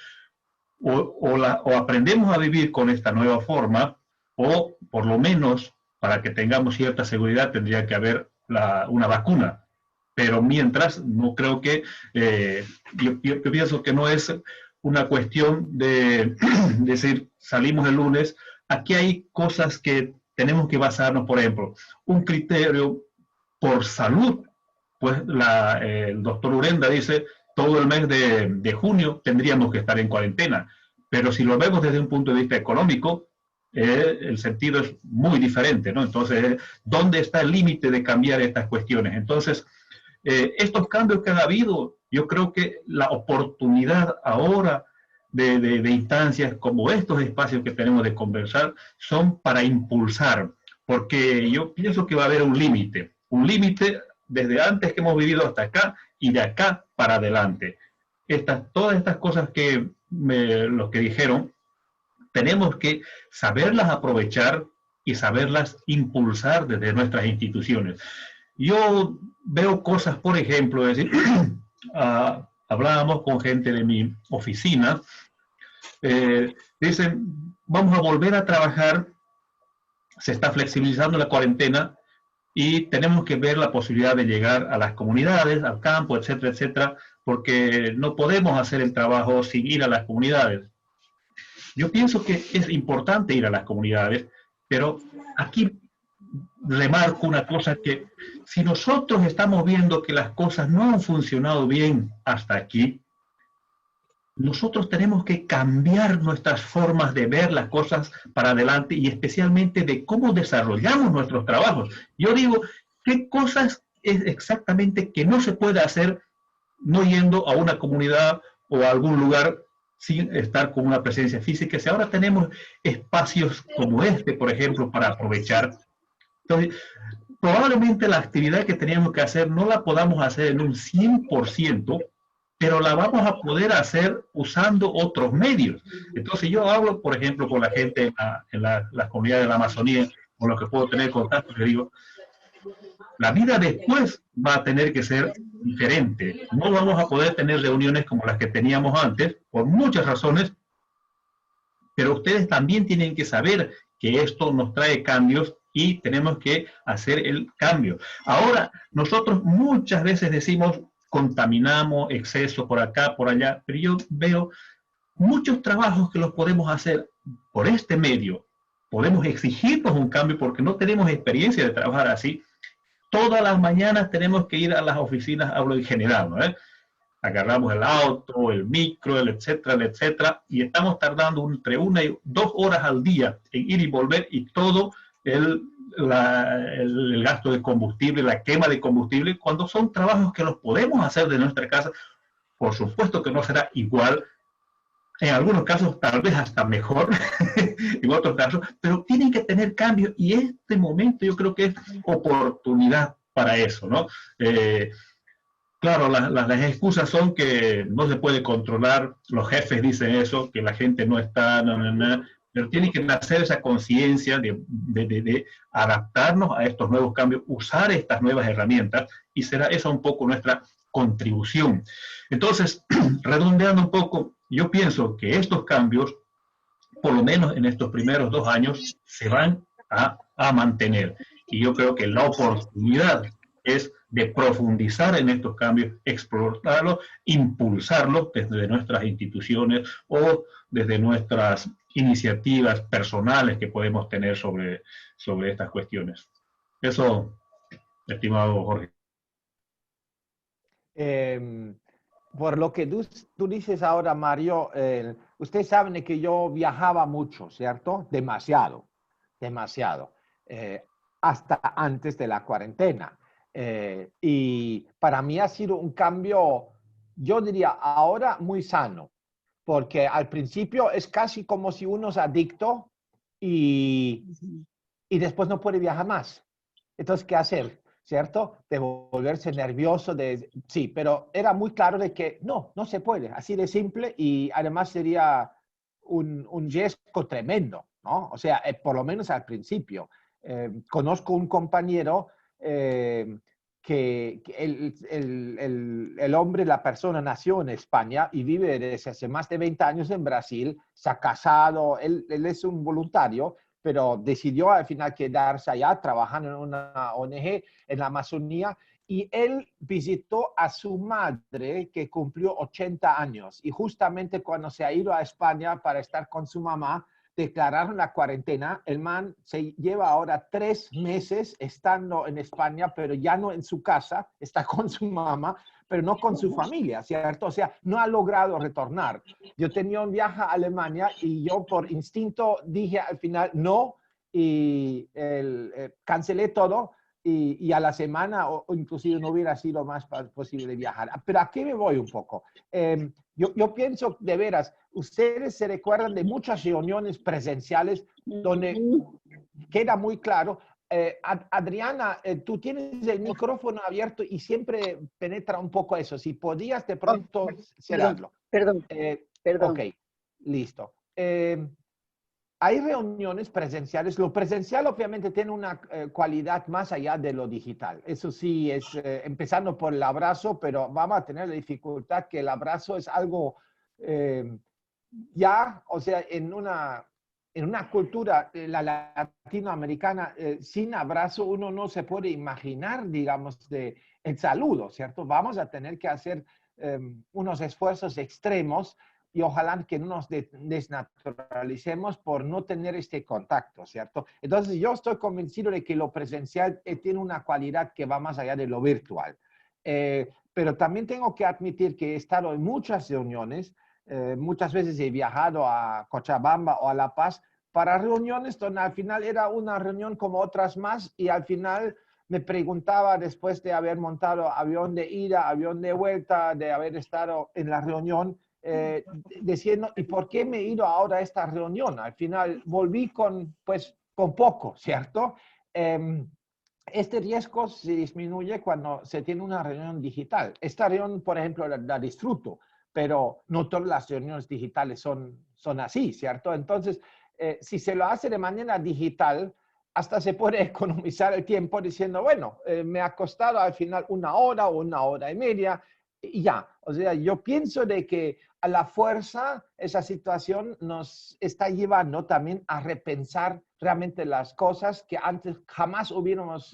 o aprendemos a vivir con esta nueva forma, o por lo menos, para que tengamos cierta seguridad, tendría que haber una vacuna. Pero mientras, no creo que, yo pienso que no es una cuestión de decir, salimos el lunes. Aquí hay cosas que tenemos que basarnos, por ejemplo, un criterio por salud. Pues el doctor Urenda dice, todo el mes de junio tendríamos que estar en cuarentena. Pero si lo vemos desde un punto de vista económico, el sentido es muy diferente, ¿no? Entonces, ¿dónde está el límite de cambiar estas cuestiones? Entonces, estos cambios que han habido, yo creo que la oportunidad ahora de instancias como estos espacios que tenemos de conversar son para impulsar, porque yo pienso que va a haber un límite desde antes que hemos vivido hasta acá y de acá para adelante. Todas estas cosas que los que dijeron, tenemos que saberlas aprovechar y saberlas impulsar desde nuestras instituciones. Yo veo cosas, por ejemplo, es decir, hablábamos con gente de mi oficina, dicen, vamos a volver a trabajar, se está flexibilizando la cuarentena y tenemos que ver la posibilidad de llegar a las comunidades, al campo, etcétera, etcétera, porque no podemos hacer el trabajo sin ir a las comunidades. Yo pienso que es importante ir a las comunidades, pero aquí remarco una cosa, que si nosotros estamos viendo que las cosas no han funcionado bien hasta aquí, nosotros tenemos que cambiar nuestras formas de ver las cosas para adelante y especialmente de cómo desarrollamos nuestros trabajos. Yo digo, ¿qué cosas es exactamente que no se puede hacer no yendo a una comunidad o a algún lugar sin estar con una presencia física? Si ahora tenemos espacios como este, por ejemplo, para aprovechar, entonces, probablemente la actividad que teníamos que hacer no la podamos hacer en un 100%, pero la vamos a poder hacer usando otros medios. Entonces yo hablo, por ejemplo, con la gente en la comunidad de la Amazonía, con los que puedo tener contacto, y digo, la vida después va a tener que ser diferente. No vamos a poder tener reuniones como las que teníamos antes, por muchas razones, pero ustedes también tienen que saber que esto nos trae cambios y tenemos que hacer el cambio. Ahora, nosotros muchas veces decimos, contaminamos, exceso por acá, por allá, pero yo veo muchos trabajos que los podemos hacer por este medio. Podemos exigirnos un cambio porque no tenemos experiencia de trabajar así. Todas las mañanas tenemos que ir a las oficinas, hablo en general, ¿no? agarramos el auto, el micro, el etcétera, y estamos tardando entre 1 y 2 horas al día en ir y volver, y todo el gasto de combustible, la quema de combustible, cuando son trabajos que los podemos hacer de nuestra casa. Por supuesto que no será igual, en algunos casos tal vez hasta mejor, en otros casos, pero tienen que tener cambios, y este momento yo creo que es oportunidad para eso, ¿no? Claro, las excusas son que no se puede controlar, los jefes dicen eso, que la gente no está, pero tiene que nacer esa conciencia de adaptarnos a estos nuevos cambios, usar estas nuevas herramientas, y será eso un poco nuestra contribución. Entonces, redondeando un poco, yo pienso que estos cambios, por lo menos en estos primeros 2 años, se van a mantener. Y yo creo que la oportunidad es de profundizar en estos cambios, explorarlos, impulsarlos desde nuestras instituciones o desde nuestras iniciativas personales que podemos tener sobre estas cuestiones. Eso, estimado Jorge. Por lo que tú dices ahora, Mario, ustedes saben que yo viajaba mucho, ¿cierto? Demasiado, hasta antes de la cuarentena. Y para mí ha sido un cambio, yo diría ahora muy sano, porque al principio es casi como si uno es adicto y después no puede viajar más. Entonces, ¿qué hacer? ¿Cierto? De volverse nervioso, sí, pero era muy claro de que no se puede, así de simple, y además sería un riesgo tremendo, ¿no? O sea, por lo menos al principio. Conozco un compañero que el hombre, la persona nació en España y vive desde hace más de 20 años en Brasil, se ha casado, él es un voluntario, pero decidió al final quedarse allá trabajando en una ONG en la Amazonía, y él visitó a su madre que cumplió 80 años, y justamente cuando se ha ido a España para estar con su mamá, declararon la cuarentena. El man se lleva ahora 3 meses estando en España, pero ya no en su casa, está con su mamá, pero no con su familia, ¿cierto? O sea, no ha logrado retornar. Yo tenía un viaje a Alemania y yo por instinto dije al final no, y cancelé todo, y a la semana o inclusive no hubiera sido más posible viajar. Pero ¿a qué me voy un poco? Yo pienso de veras, ustedes se recuerdan de muchas reuniones presenciales donde queda muy claro. Adriana, tú tienes el micrófono abierto y siempre penetra un poco eso. Si podías de pronto cerrarlo. Perdón. Ok, listo. Hay reuniones presenciales. Lo presencial obviamente tiene una cualidad más allá de lo digital. Eso sí, es empezando por el abrazo, pero vamos a tener la dificultad que el abrazo es algo ya, o sea, en una cultura, la latinoamericana, sin abrazo uno no se puede imaginar, digamos, el saludo, ¿cierto? Vamos a tener que hacer unos esfuerzos extremos, y ojalá que no nos desnaturalicemos por no tener este contacto, ¿cierto? Entonces, yo estoy convencido de que lo presencial tiene una cualidad que va más allá de lo virtual. Pero también tengo que admitir que he estado en muchas reuniones, muchas veces he viajado a Cochabamba o a La Paz para reuniones donde al final era una reunión como otras más, y al final me preguntaba, después de haber montado avión de ida, avión de vuelta, de haber estado en la reunión, diciendo, ¿y por qué me he ido ahora a esta reunión? Al final volví con poco, ¿cierto? Este riesgo se disminuye cuando se tiene una reunión digital. Esta reunión, por ejemplo, la disfruto, pero no todas las reuniones digitales son así, ¿cierto? Entonces, si se lo hace de manera digital, hasta se puede economizar el tiempo diciendo, bueno, me ha costado al final 1 hora o 1 hora y media, y ya. O sea, yo pienso de que a la fuerza esa situación nos está llevando también a repensar realmente las cosas que antes jamás no hubiéramos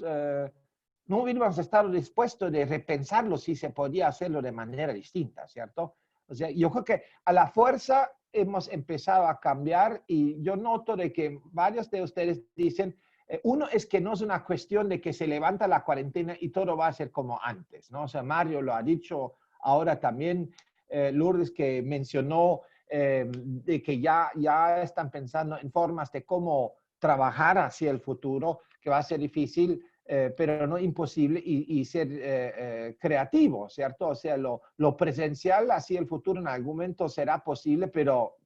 estado dispuestos de repensarlo si se podía hacerlo de manera distinta, ¿cierto? O sea, yo creo que a la fuerza hemos empezado a cambiar, y yo noto de que varios de ustedes dicen, uno es que no es una cuestión de que se levanta la cuarentena y todo va a ser como antes, ¿no? O sea, Mario lo ha dicho Ahora también Lourdes, que mencionó de que ya están pensando en formas de cómo trabajar hacia el futuro, que va a ser difícil, pero no imposible, y ser creativo, ¿cierto? O sea, lo presencial hacia el futuro en algún momento será posible, pero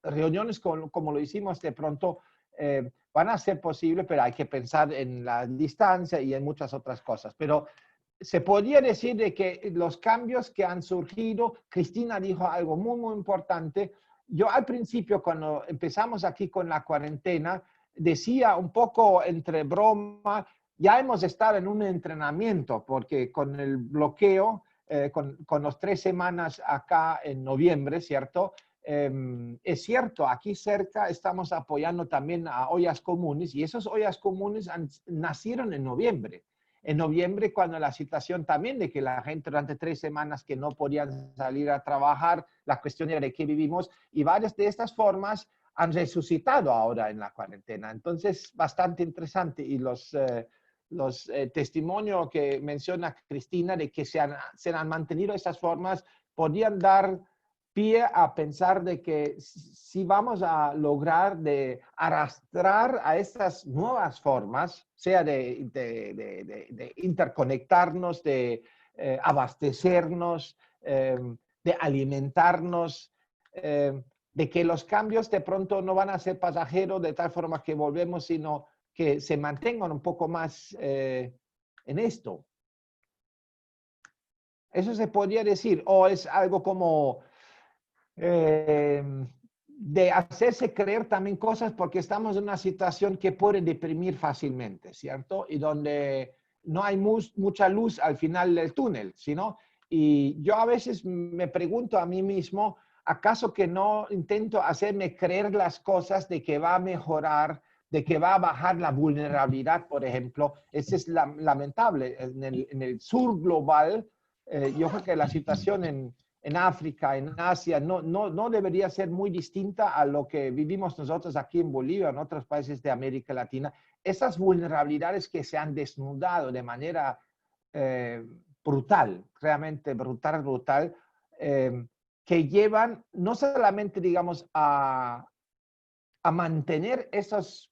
reuniones como lo hicimos de pronto van a ser posibles, pero hay que pensar en la distancia y en muchas otras cosas. Pero se podría decir de que los cambios que han surgido, Cristina dijo algo muy, muy importante. Yo al principio, cuando empezamos aquí con la cuarentena, decía un poco entre broma, ya hemos estado en un entrenamiento, porque con el bloqueo, con los 3 semanas acá en noviembre, ¿cierto? Es cierto, aquí cerca estamos apoyando también a ollas comunes, y esas ollas comunes nacieron en noviembre. En noviembre, cuando la situación también de que la gente durante 3 semanas que no podían salir a trabajar, la cuestión era de qué vivimos, y varias de estas formas han resucitado ahora en la cuarentena. Entonces, bastante interesante. Y los testimonios que menciona Cristina de que se han mantenido estas formas podrían dar pie a pensar de que si vamos a lograr de arrastrar a estas nuevas formas, sea de interconectarnos, de abastecernos, de alimentarnos, de que los cambios de pronto no van a ser pasajeros de tal forma que volvemos, sino que se mantengan un poco más en esto. Eso se podría decir, o es algo como de hacerse creer también cosas, porque estamos en una situación que puede deprimir fácilmente, ¿cierto? Y donde no hay mucha luz al final del túnel, ¿sino? Y yo a veces me pregunto a mí mismo, ¿acaso que no intento hacerme creer las cosas de que va a mejorar, de que va a bajar la vulnerabilidad, por ejemplo? Eso es lamentable. En el sur global, yo creo que la situación en África, en Asia, no debería ser muy distinta a lo que vivimos nosotros aquí en Bolivia, en otros países de América Latina. Esas vulnerabilidades que se han desnudado de manera brutal, realmente brutal, que llevan no solamente, digamos, a mantener esas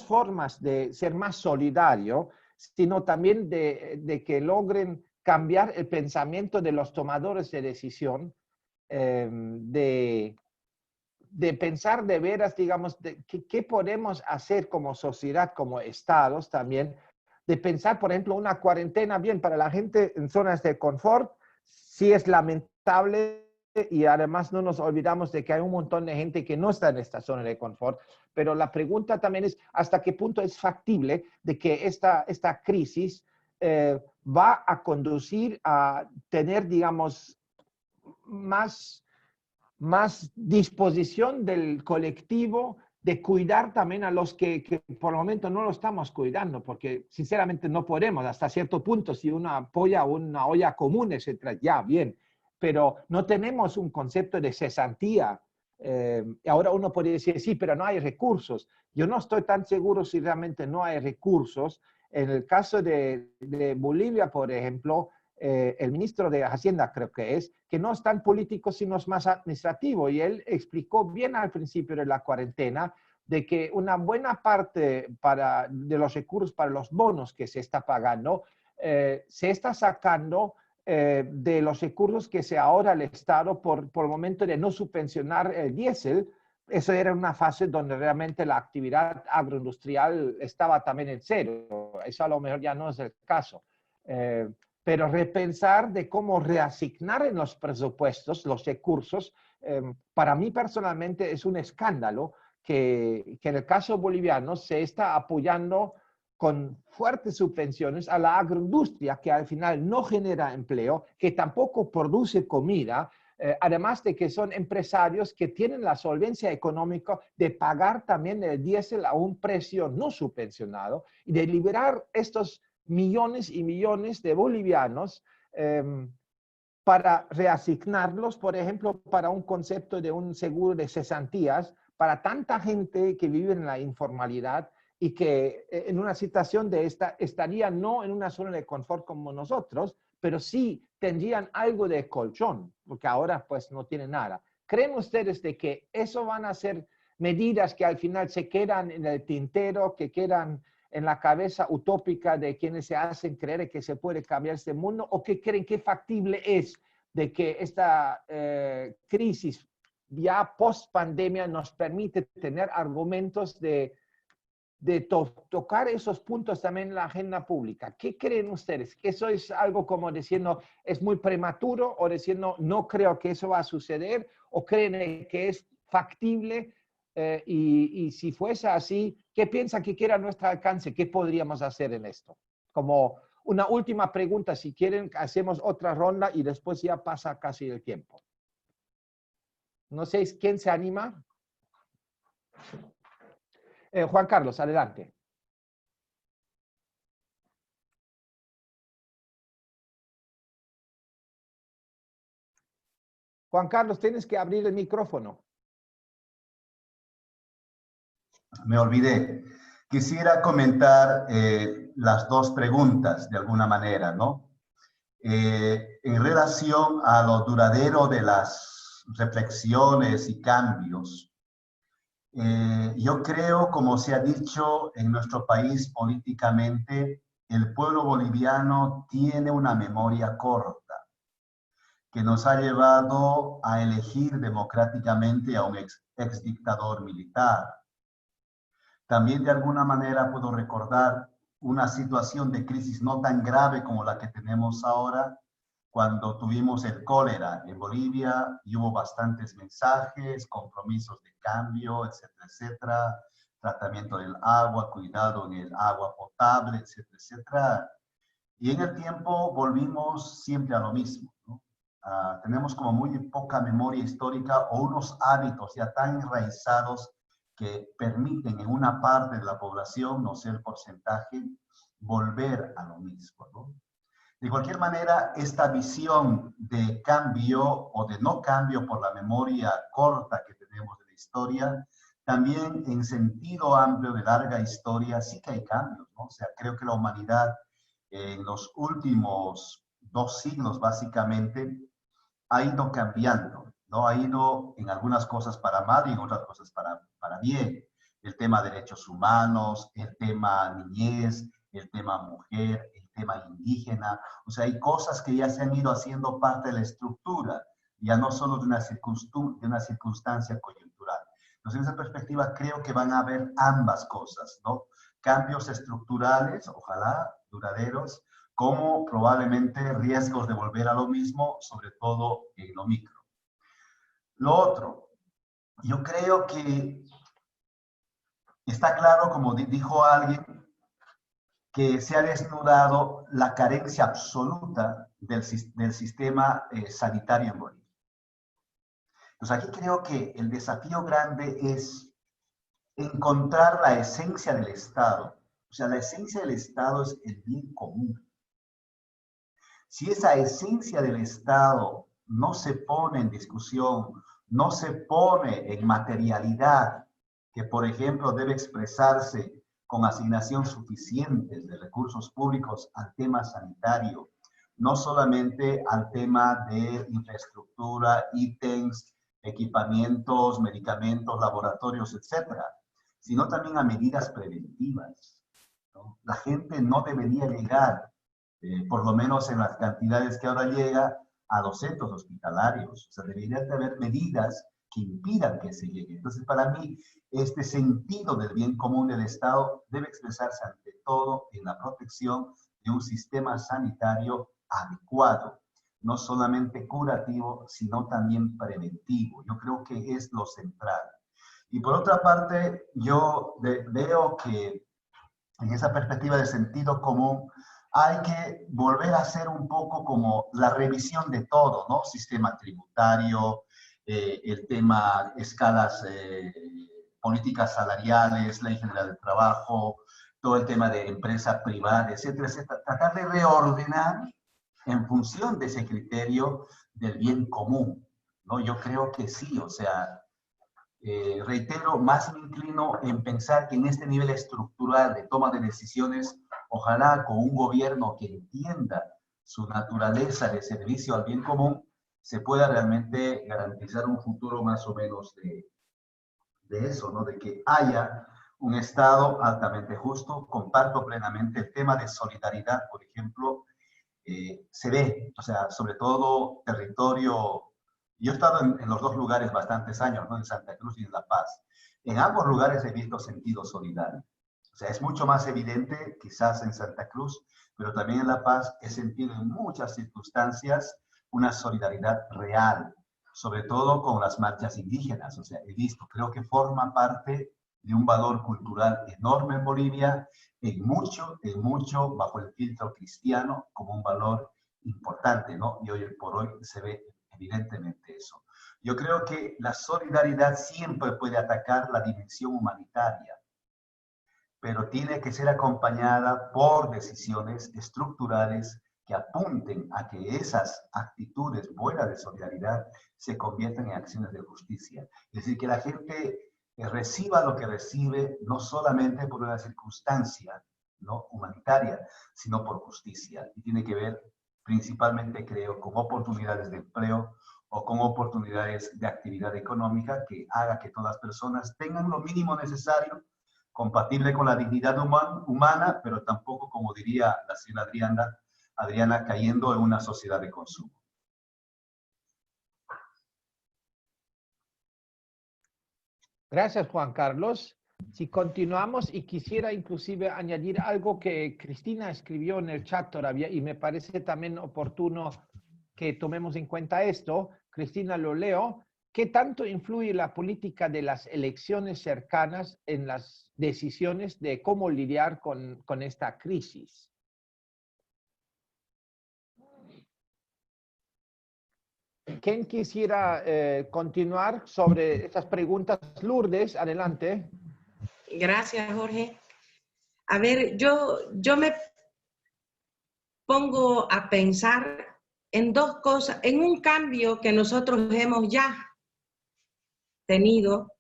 formas de ser más solidario, sino también de que logren cambiar el pensamiento de los tomadores de decisión, de pensar de veras, digamos, qué podemos hacer como sociedad, como estados también, de pensar, por ejemplo, una cuarentena bien para la gente en zonas de confort. Sí es lamentable, y además no nos olvidamos de que hay un montón de gente que no está en esta zona de confort, pero la pregunta también es hasta qué punto es factible de que esta crisis va a conducir a tener, digamos, más disposición del colectivo de cuidar también a los que por el momento no lo estamos cuidando, porque sinceramente no podemos, hasta cierto punto, si uno apoya una olla común, etcétera, ya, bien, pero no tenemos un concepto de cesantía. Ahora uno podría decir, sí, pero no hay recursos. Yo no estoy tan seguro si realmente no hay recursos. En el caso de Bolivia, por ejemplo, el ministro de Hacienda, creo que no es tan político, sino es más administrativo. Y él explicó bien al principio de la cuarentena de que una buena parte de los recursos para los bonos que se está pagando, se está sacando de los recursos que se ahorra el Estado por el momento de no subvencionar el diésel. Eso era una fase donde realmente la actividad agroindustrial estaba también en cero. Eso a lo mejor ya no es el caso. Pero repensar de cómo reasignar en los presupuestos los recursos, para mí personalmente es un escándalo que en el caso boliviano se está apoyando con fuertes subvenciones a la agroindustria, que al final no genera empleo, que tampoco produce comida, además de que son empresarios que tienen la solvencia económica de pagar también el diésel a un precio no subvencionado y de liberar estos millones y millones de bolivianos para reasignarlos, por ejemplo, para un concepto de un seguro de cesantías para tanta gente que vive en la informalidad y que en una situación de esta estaría no en una zona de confort como nosotros, pero sí tendrían algo de colchón, porque ahora pues no tienen nada. ¿Creen ustedes de que eso van a ser medidas que al final se quedan en el tintero, que quedan en la cabeza utópica de quienes se hacen creer que se puede cambiar este mundo, o que creen que factible es de que esta crisis ya post pandemia nos permite tener argumentos de tocar esos puntos también en la agenda pública? ¿Qué creen ustedes? ¿Eso es algo como diciendo es muy prematuro, o diciendo no creo que eso va a suceder, o creen que es factible? Y si fuese así, ¿qué piensan que quiera a nuestro alcance? ¿Qué podríamos hacer en esto? Como una última pregunta, si quieren, hacemos otra ronda y después ya pasa casi el tiempo. No sé quién se anima. Juan Carlos, adelante. Juan Carlos, tienes que abrir el micrófono. Me olvidé. Quisiera comentar las dos preguntas de alguna manera, ¿no? En relación a lo duradero de las reflexiones y cambios, yo creo, como se ha dicho en nuestro país políticamente, el pueblo boliviano tiene una memoria corta que nos ha llevado a elegir democráticamente a un ex dictador militar. También de alguna manera puedo recordar una situación de crisis no tan grave como la que tenemos ahora, cuando tuvimos el cólera en Bolivia y hubo bastantes mensajes, compromisos de cambio, etcétera, etcétera, tratamiento del agua, cuidado en el agua potable, etcétera, etcétera. Y en el tiempo volvimos siempre a lo mismo, ¿no? Tenemos como muy poca memoria histórica o unos hábitos ya tan enraizados que permiten en una parte de la población, no sé el porcentaje, volver a lo mismo, ¿no? De cualquier manera, esta visión de cambio o de no cambio por la memoria corta que tenemos de la historia, también en sentido amplio de larga historia, sí que hay cambios, ¿no? O sea, creo que la humanidad en los últimos 2 siglos, básicamente, ha ido cambiando, ¿no? Ha ido en algunas cosas para mal y en otras cosas para bien. El tema derechos humanos, el tema niñez, el tema mujer, el tema indígena. O sea, hay cosas que ya se han ido haciendo parte de la estructura, ya no solo de una circunstancia coyuntural. Entonces, en esa perspectiva, creo que van a haber ambas cosas, ¿no? Cambios estructurales, ojalá duraderos, como probablemente riesgos de volver a lo mismo, sobre todo en lo micro. Lo otro, yo creo que está claro, como dijo alguien, que se ha desnudado la carencia absoluta del sistema sanitario en Bolivia. Entonces aquí creo que el desafío grande es encontrar la esencia del Estado. O sea, la esencia del Estado es el bien común. Si esa esencia del Estado no se pone en discusión, no se pone en materialidad, que por ejemplo debe expresarse con asignación suficiente de recursos públicos al tema sanitario, no solamente al tema de infraestructura, ítems, equipamientos, medicamentos, laboratorios, etcétera, sino también a medidas preventivas, ¿no? La gente no debería llegar, por lo menos en las cantidades que ahora llega, a los centros hospitalarios. O sea, deberían de haber medidas que impidan que se llegue. Entonces, para mí, este sentido del bien común del Estado debe expresarse ante todo en la protección de un sistema sanitario adecuado, no solamente curativo, sino también preventivo. Yo creo que es lo central. Y por otra parte, yo veo que en esa perspectiva de sentido común, hay que volver a hacer un poco como la revisión de todo, ¿no? Sistema tributario, el tema escalas, políticas salariales, ley general del trabajo, todo el tema de empresa privada, etcétera, etcétera. Tratar de reordenar en función de ese criterio del bien común, ¿no? Yo creo que sí, o sea, reitero, más me inclino en pensar que en este nivel estructural de toma de decisiones, ojalá con un gobierno que entienda su naturaleza de servicio al bien común, se pueda realmente garantizar un futuro más o menos de eso, ¿no? De que haya un Estado altamente justo. Comparto plenamente el tema de solidaridad, por ejemplo, se ve, o sea, sobre todo territorio. Yo he estado en los dos lugares bastantes años, ¿no? En Santa Cruz y en La Paz. En ambos lugares he visto sentido solidario. O sea, es mucho más evidente quizás en Santa Cruz, pero también en La Paz he sentido en muchas circunstancias una solidaridad real, sobre todo con las marchas indígenas. O sea, he visto, creo que forma parte de un valor cultural enorme en Bolivia, en mucho, bajo el filtro cristiano, como un valor importante, ¿no? Y hoy por hoy se ve evidentemente eso. Yo creo que la solidaridad siempre puede atacar la dimensión humanitaria, pero tiene que ser acompañada por decisiones estructurales que apunten a que esas actitudes buenas de solidaridad se conviertan en acciones de justicia. Es decir, que la gente reciba lo que recibe, no solamente por una circunstancia, ¿no?, humanitaria, sino por justicia. Y tiene que ver principalmente, creo, con oportunidades de empleo o con oportunidades de actividad económica que haga que todas las personas tengan lo mínimo necesario, compatible con la dignidad humana, pero tampoco, como diría la señora Adriana, cayendo en una sociedad de consumo. Gracias, Juan Carlos. Si continuamos, y quisiera inclusive añadir algo que Cristina escribió en el chat todavía, y me parece también oportuno que tomemos en cuenta esto. Cristina, lo leo. ¿Qué tanto influye la política de las elecciones cercanas en las decisiones de cómo lidiar con esta crisis? ¿Quién quisiera continuar sobre estas preguntas? Lourdes, adelante. Gracias, Jorge. A ver, yo me pongo a pensar en dos cosas, en un cambio que nosotros hemos ya tenido,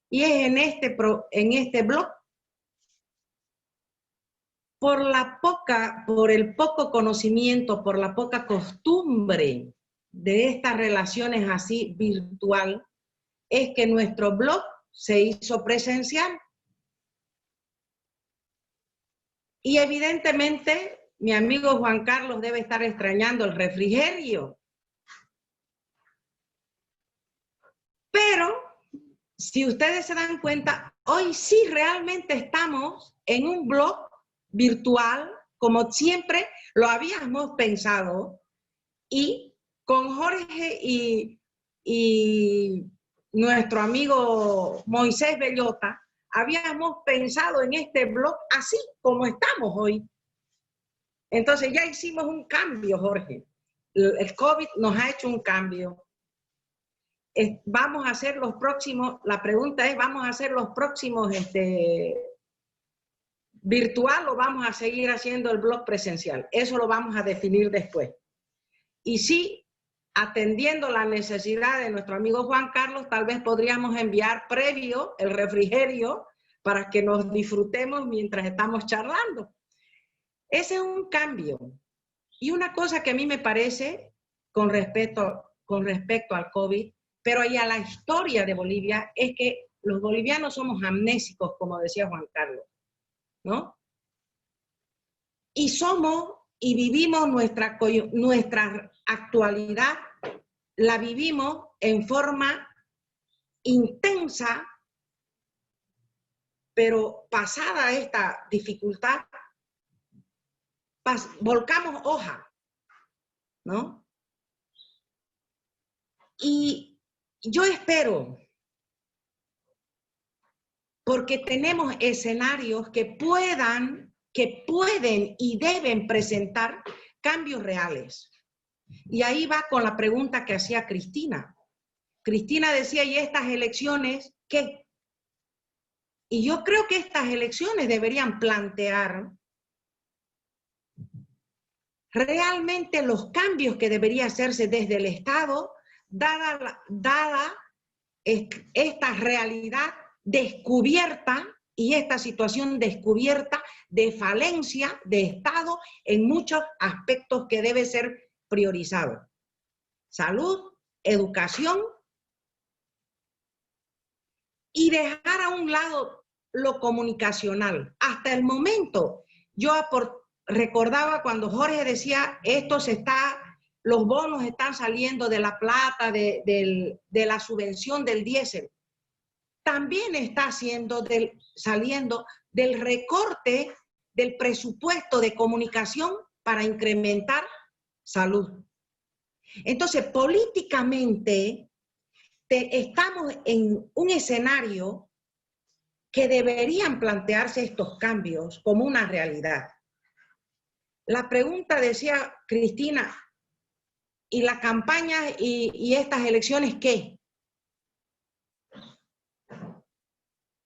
y es en este blog. Por el poco conocimiento, por la poca costumbre de estas relaciones así virtual, es que nuestro blog se hizo presencial. Y evidentemente, mi amigo Juan Carlos debe estar extrañando el refrigerio. Pero, si ustedes se dan cuenta, hoy sí realmente estamos en un blog virtual, como siempre lo habíamos pensado, y con Jorge y nuestro amigo Moisés Bellota, habíamos pensado en este blog así como estamos hoy. Entonces ya hicimos un cambio, Jorge. El COVID nos ha hecho un cambio. Vamos a hacer los próximos, la pregunta es, ¿vamos a hacer los próximos virtual o vamos a seguir haciendo el blog presencial? Eso lo vamos a definir después. Y sí, atendiendo la necesidad de nuestro amigo Juan Carlos, tal vez podríamos enviar previo el refrigerio para que nos disfrutemos mientras estamos charlando. Ese es un cambio. Y una cosa que a mí me parece, con respecto al COVID, pero y a la historia de Bolivia, es que los bolivianos somos amnésicos, como decía Juan Carlos, ¿no? Y vivimos nuestra actualidad, la vivimos en forma intensa, pero pasada esta dificultad, volcamos hoja, ¿no? Y yo espero, porque tenemos escenarios que pueden y deben presentar cambios reales. Y ahí va con la pregunta que hacía Cristina. Cristina decía, ¿y estas elecciones qué? Y yo creo que estas elecciones deberían plantear realmente los cambios que debería hacerse desde el Estado, dada esta realidad descubierta y esta situación descubierta de falencia de Estado en muchos aspectos que debe ser priorizado. Salud, educación, y dejar a un lado lo comunicacional. Hasta el momento, yo recordaba cuando Jorge decía, los bonos están saliendo de la plata, de la subvención del diésel. También está saliendo del recorte del presupuesto de comunicación para incrementar salud. Entonces, políticamente, estamos en un escenario que deberían plantearse estos cambios como una realidad. La pregunta, decía Cristina, ¿y la campaña y estas elecciones qué?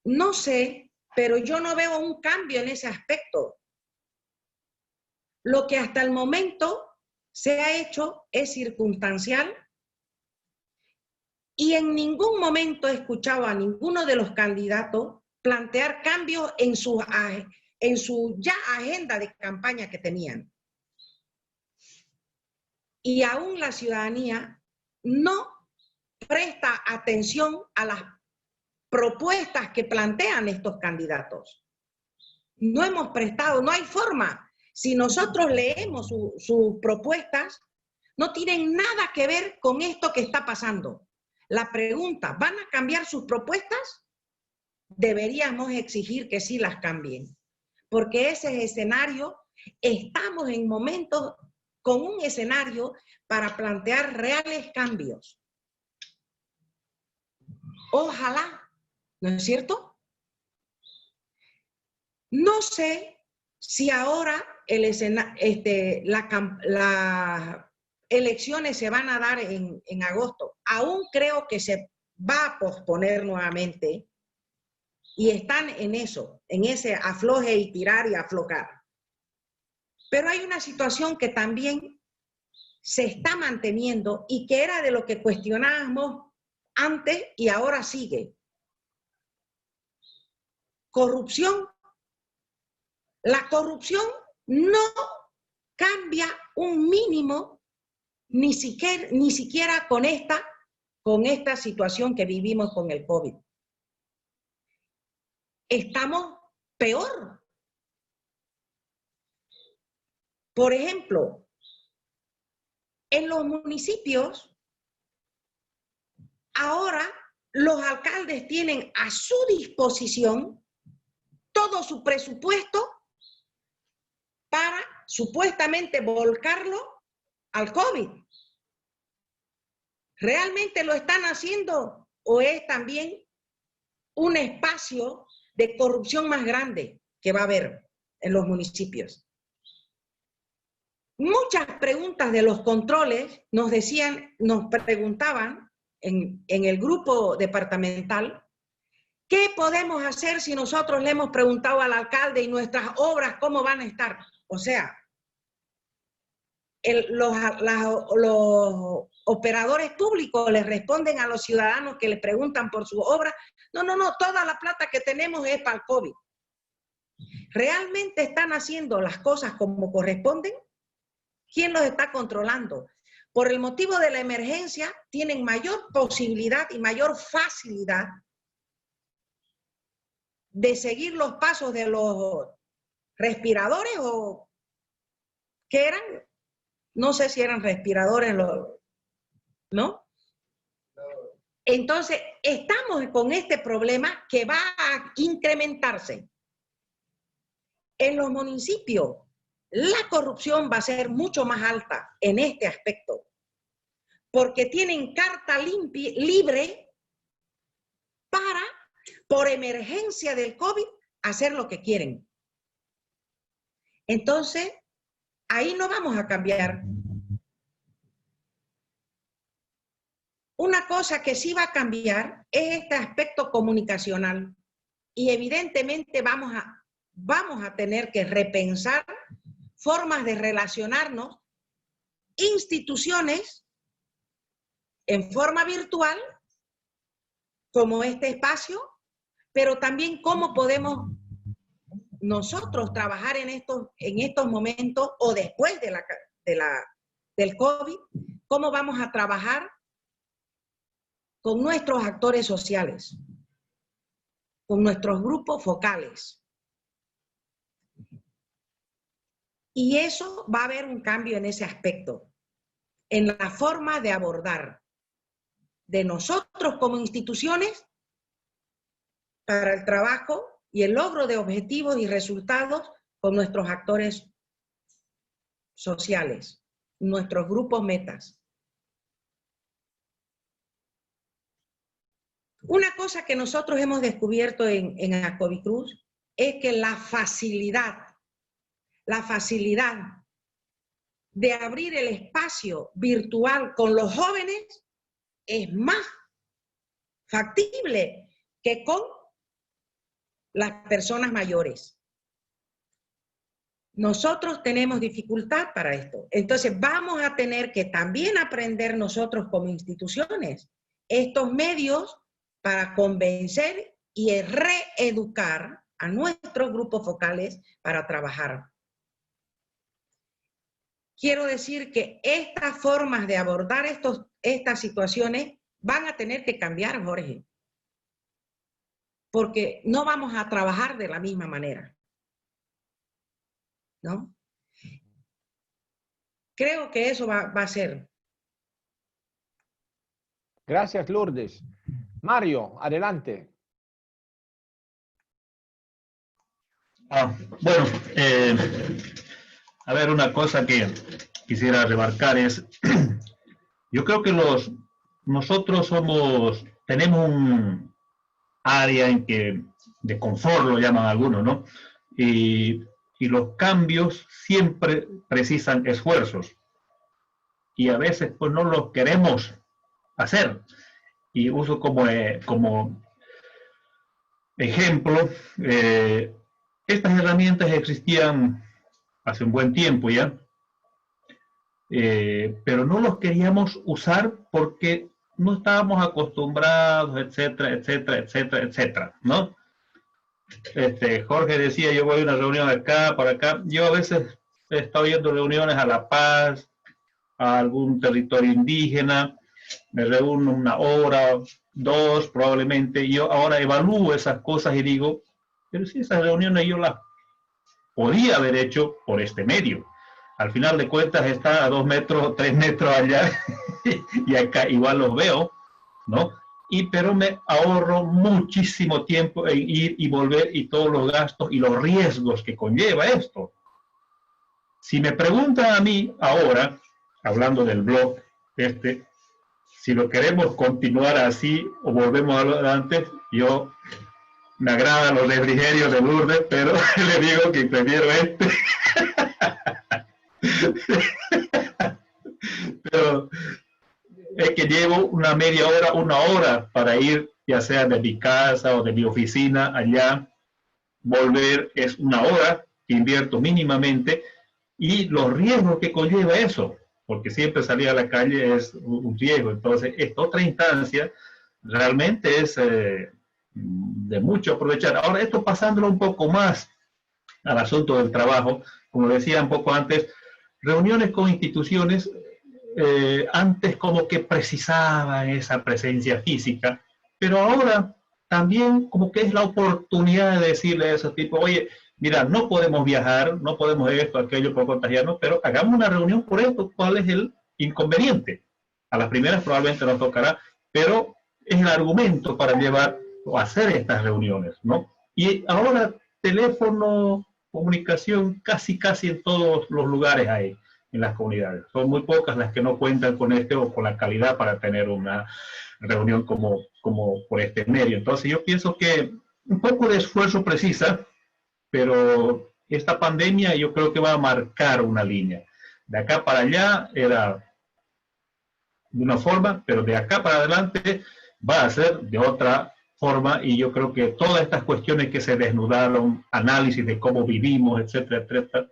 No sé, pero yo no veo un cambio en ese aspecto. Lo que hasta el momento se ha hecho es circunstancial y en ningún momento he escuchado a ninguno de los candidatos plantear cambios en su ya agenda de campaña que tenían. Y aún la ciudadanía no presta atención a las propuestas que plantean estos candidatos. No hemos prestado, no hay forma. Si nosotros leemos sus propuestas, no tienen nada que ver con esto que está pasando. La pregunta, ¿van a cambiar sus propuestas? Deberíamos exigir que sí las cambien, porque ese escenario, estamos en momentos con un escenario para plantear reales cambios. Ojalá, ¿no es cierto? No sé si ahora las elecciones se van a dar en agosto. Aún creo que se va a posponer nuevamente y están en eso, en ese afloje y tirar y aflojar. Pero hay una situación que también se está manteniendo y que era de lo que cuestionábamos antes y ahora sigue. Corrupción. La corrupción no cambia un mínimo ni siquiera con esta situación que vivimos con el COVID. Estamos peor. Por ejemplo, en los municipios, ahora los alcaldes tienen a su disposición todo su presupuesto para supuestamente volcarlo al COVID. ¿Realmente lo están haciendo o es también un espacio de corrupción más grande que va a haber en los municipios? Muchas preguntas de los controles nos preguntaban en el grupo departamental, ¿qué podemos hacer si nosotros le hemos preguntado al alcalde y nuestras obras cómo van a estar? O sea, los operadores públicos les responden a los ciudadanos que les preguntan por su obra, no, toda la plata que tenemos es para el COVID. ¿Realmente están haciendo las cosas como corresponden? ¿Quién los está controlando? Por el motivo de la emergencia, tienen mayor posibilidad y mayor facilidad de seguir los pasos de los respiradores o ¿qué eran? No sé si eran respiradores, ¿no? Entonces, estamos con este problema que va a incrementarse. En los municipios, la corrupción va a ser mucho más alta en este aspecto, porque tienen carta libre para, por emergencia del COVID, hacer lo que quieren. Entonces, ahí no vamos a cambiar. Una cosa que sí va a cambiar es este aspecto comunicacional y evidentemente vamos a tener que repensar formas de relacionarnos, instituciones en forma virtual, como este espacio, pero también cómo podemos nosotros trabajar en estos momentos o después del COVID, cómo vamos a trabajar con nuestros actores sociales, con nuestros grupos focales. Y eso va a haber un cambio en ese aspecto, en la forma de abordar de nosotros como instituciones para el trabajo y el logro de objetivos y resultados con nuestros actores sociales, nuestros grupos metas. Una cosa que nosotros hemos descubierto en Acovicruz es que la facilidad de abrir el espacio virtual con los jóvenes es más factible que con las personas mayores. Nosotros tenemos dificultad para esto. Entonces vamos a tener que también aprender nosotros como instituciones estos medios para convencer y reeducar a nuestros grupos focales para trabajar. Quiero decir que estas formas de abordar estas situaciones van a tener que cambiar, Jorge, porque no vamos a trabajar de la misma manera, ¿no? Creo que eso va a ser. Gracias, Lourdes. Mario, adelante. Bueno, a ver, una cosa que quisiera remarcar es, yo creo que nosotros tenemos un área de confort, lo llaman algunos, ¿no? Y los cambios siempre precisan esfuerzos. Y a veces, pues, no los queremos hacer. Y uso como ejemplo, estas herramientas existían hace un buen tiempo ya, pero no los queríamos usar porque no estábamos acostumbrados, etcétera, etcétera, etcétera, etcétera, ¿no? Jorge decía, yo voy a una reunión acá, para acá. Yo a veces he estado yendo reuniones a La Paz, a algún territorio indígena, me reúno 1 hora, 2 probablemente, y yo ahora evalúo esas cosas y digo, pero si esas reuniones yo las podía haber hecho por este medio. Al final de cuentas está a 2 metros, 3 metros allá, y acá igual los veo, ¿no? Pero me ahorro muchísimo tiempo en ir y volver y todos los gastos y los riesgos que conlleva esto. Si me preguntan a mí ahora, hablando del blog, si lo queremos continuar así o volvemos adelante, yo me agradan los refrigerios de Lourdes, pero le digo que prefiero Pero es que llevo una media hora, 1 hora para ir, ya sea de mi casa o de mi oficina allá, volver es 1 hora que invierto mínimamente, y los riesgos que conlleva eso, porque siempre salir a la calle es un riesgo. Entonces, esta otra instancia realmente es de mucho aprovechar. Ahora, esto pasándolo un poco más al asunto del trabajo, como decía un poco antes, reuniones con instituciones, antes como que precisaban esa presencia física, pero ahora también como que es la oportunidad de decirle a esos tipos, oye, mira, no podemos viajar, no podemos esto, aquello por contagiarnos, pero hagamos una reunión por esto. ¿Cuál es el inconveniente? A las primeras probablemente nos tocará, pero es el argumento para llevar o hacer estas reuniones, ¿no? Y ahora teléfono, comunicación, casi en todos los lugares hay en las comunidades. Son muy pocas las que no cuentan con o con la calidad para tener una reunión como por este medio. Entonces yo pienso que un poco de esfuerzo precisa, pero esta pandemia yo creo que va a marcar una línea. De acá para allá era de una forma, pero de acá para adelante va a ser de otra forma, y yo creo que todas estas cuestiones que se desnudaron, análisis de cómo vivimos, etcétera, etcétera,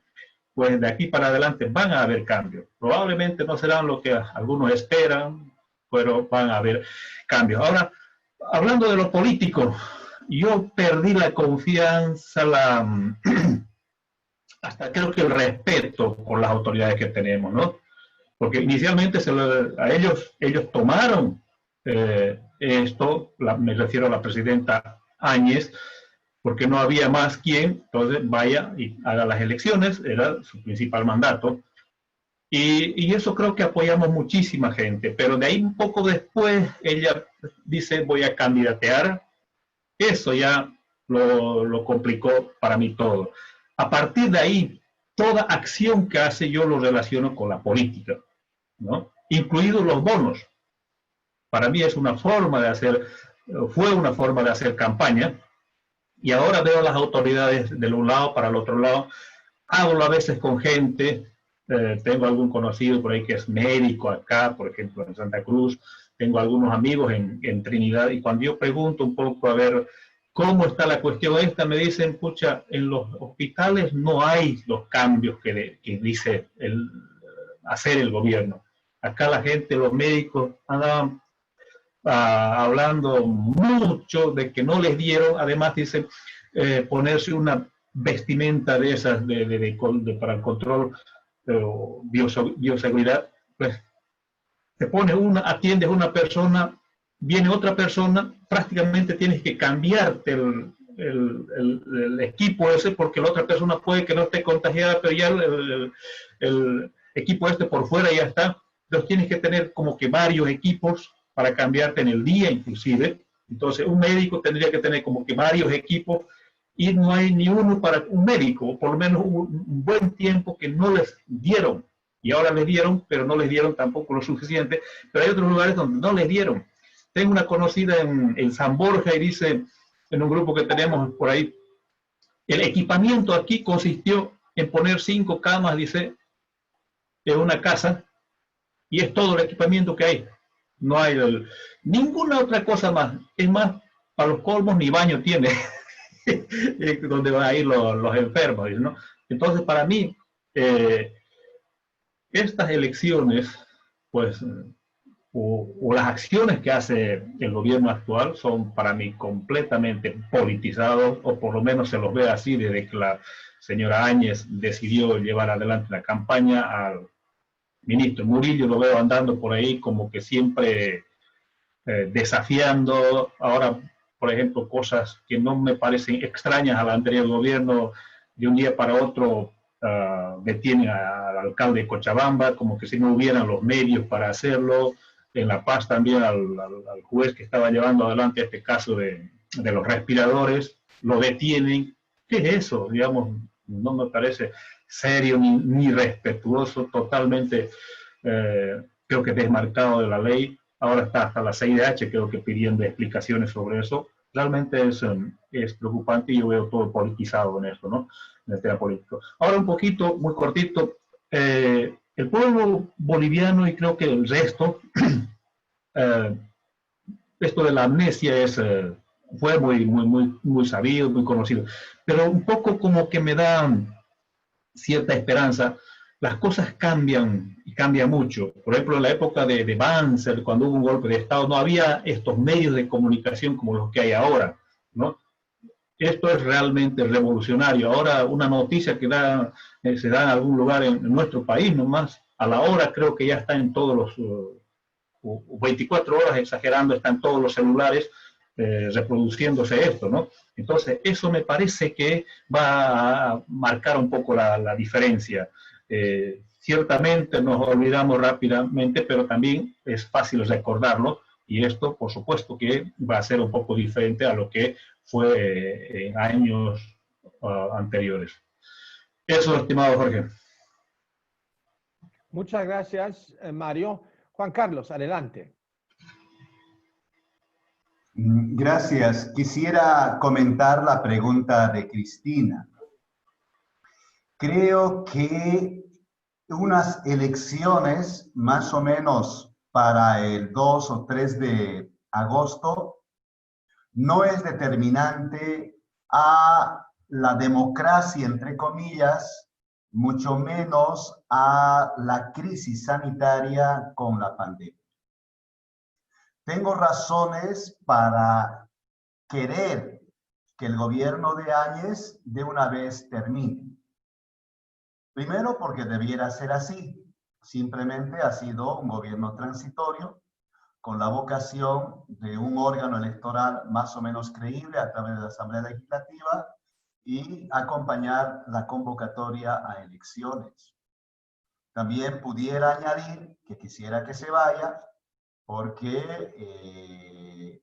pues de aquí para adelante van a haber cambios. Probablemente no serán lo que algunos esperan, pero van a haber cambios. Ahora, hablando de lo político, yo perdí la confianza, hasta creo que el respeto por las autoridades que tenemos, ¿no? Porque inicialmente ellos tomaron esto, me refiero a la presidenta Áñez, porque no había más quien, entonces vaya y haga las elecciones, era su principal mandato. Y eso creo que apoyamos muchísima gente, pero de ahí un poco después ella dice voy a candidatear, eso ya lo complicó para mí todo. A partir de ahí, toda acción que hace yo lo relaciono con la política, ¿no? Incluidos los bonos. Para mí es una forma de hacer, fue una forma de hacer campaña, y ahora veo a las autoridades de un lado para el otro lado, hablo a veces con gente, tengo algún conocido por ahí que es médico acá, por ejemplo en Santa Cruz, tengo algunos amigos en Trinidad, y cuando yo pregunto un poco a ver cómo está la cuestión esta, me dicen, pucha, en los hospitales no hay los cambios que dice hacer el gobierno. Acá la gente, los médicos andaban hablando mucho de que no les dieron, además dicen, ponerse una vestimenta de esas para el control bioseguridad, pues te pones atiendes a una persona, viene otra persona, prácticamente tienes que cambiarte el equipo ese, porque la otra persona puede que no esté contagiada, pero ya el equipo este por fuera ya está. Entonces tienes que tener como que varios equipos para cambiarte en el día inclusive. Entonces un médico tendría que tener como que varios equipos, y no hay ni uno para un médico, por lo menos un buen tiempo que no les dieron. Y ahora les dieron, pero no les dieron tampoco lo suficiente. Pero hay otros lugares donde no les dieron. Tengo una conocida en San Borja y dice, en un grupo que tenemos por ahí, el equipamiento aquí consistió en poner 5 camas, dice, en una casa, y es todo el equipamiento que hay. No hay ninguna otra cosa más. Es más, para los colmos ni baño tiene, donde van a ir los enfermos, ¿no? Entonces, para mí, estas elecciones, pues, o las acciones que hace el gobierno actual son para mí completamente politizados, o por lo menos se los ve así desde que la señora Áñez decidió llevar adelante la campaña. Al ministro Murillo lo veo andando por ahí como que siempre desafiando, ahora, por ejemplo, cosas que no me parecen extrañas al anterior gobierno. De un día para otro detienen al alcalde de Cochabamba, como que si no hubieran los medios para hacerlo. En La Paz también al juez que estaba llevando adelante este caso de los respiradores, lo detienen. ¿Qué es eso? Digamos, no me parece serio ni respetuoso, totalmente creo que desmarcado de la ley. Ahora está hasta la CIDH, creo que pidiendo explicaciones sobre eso. Realmente es preocupante, y yo veo todo politizado en esto, ¿no? En el tema político. Ahora un poquito, muy cortito, el pueblo boliviano, y creo que el resto, esto de la amnesia fue muy sabido, muy conocido, pero un poco como que me da cierta esperanza. Las cosas cambian, y cambian mucho. Por ejemplo, en la época de Banzer, cuando hubo un golpe de Estado, no había estos medios de comunicación como los que hay ahora, ¿no? Esto es realmente revolucionario. Ahora una noticia que se da en algún lugar en nuestro país, nomás a la hora creo que ya está en todos los 24 horas, exagerando, están todos los celulares reproduciéndose esto, ¿no? Entonces, eso me parece que va a marcar un poco la diferencia. Ciertamente nos olvidamos rápidamente, pero también es fácil recordarlo, y esto, por supuesto, que va a ser un poco diferente a lo que fue en años anteriores. Eso, estimado Jorge. Muchas gracias, Mario. Juan Carlos, adelante. Gracias. Quisiera comentar la pregunta de Cristina. Creo que unas elecciones más o menos para el 2 o 3 de agosto no es determinante a la democracia, entre comillas, mucho menos a la crisis sanitaria con la pandemia. Tengo razones para querer que el gobierno de Áñez de una vez termine. Primero, porque debiera ser así. Simplemente ha sido un gobierno transitorio con la vocación de un órgano electoral más o menos creíble a través de la Asamblea Legislativa y acompañar la convocatoria a elecciones. También pudiera añadir que quisiera que se vaya porque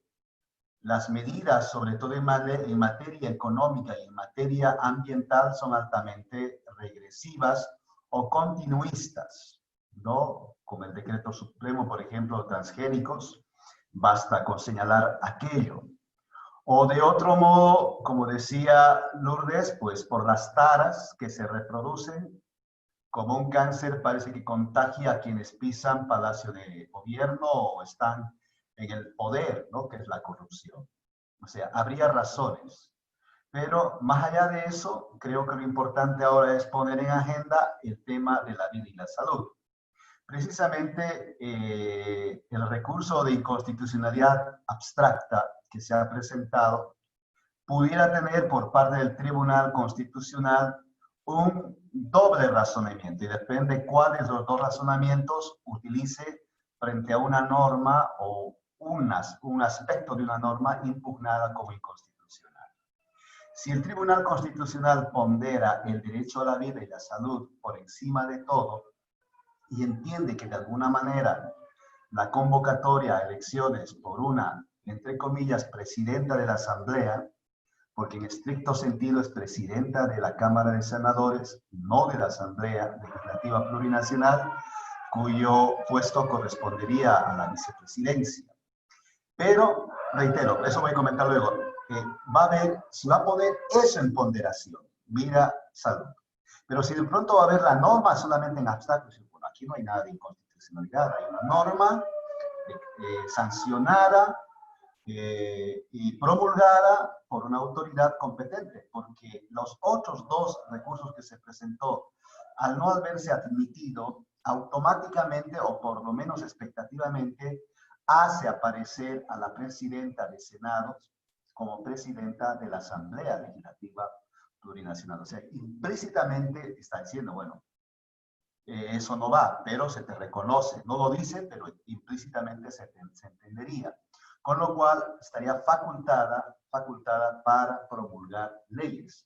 las medidas, sobre todo en materia económica y en materia ambiental, son altamente regresivas o continuistas, ¿no? Como el decreto supremo, por ejemplo, transgénicos, basta con señalar aquello. O de otro modo, como decía Lourdes, pues por las taras que se reproducen, como un cáncer parece que contagia a quienes pisan Palacio de Gobierno o están en el poder, ¿no? Que es la corrupción. O sea, habría razones. Pero más allá de eso, creo que lo importante ahora es poner en agenda el tema de la vida y la salud. Precisamente el recurso de inconstitucionalidad abstracta que se ha presentado pudiera tener por parte del Tribunal Constitucional un doble razonamiento y depende cuáles de los dos razonamientos utilice frente a una norma o un aspecto de una norma impugnada como inconstitucional. Si el Tribunal Constitucional pondera el derecho a la vida y la salud por encima de todo y entiende que de alguna manera la convocatoria a elecciones por una, entre comillas, presidenta de la Asamblea, porque en estricto sentido es presidenta de la Cámara de Senadores, no de la Asamblea Legislativa Plurinacional, cuyo puesto correspondería a la vicepresidencia. Pero, reitero, eso voy a comentar luego, va a haber, si va a poner eso en ponderación, vida, salud. Pero si de pronto va a haber la norma solamente en abstracto, bueno, aquí no hay nada de inconstitucionalidad, hay una norma sancionada y promulgada por una autoridad competente, porque los otros dos recursos que se presentó, al no haberse admitido, automáticamente o por lo menos expectativamente, hace aparecer a la presidenta de Senados como presidenta de la Asamblea Legislativa Plurinacional. O sea, implícitamente está diciendo, bueno, eso no va, pero se te reconoce. No lo dice, pero implícitamente se entendería. Con lo cual estaría facultada para promulgar leyes.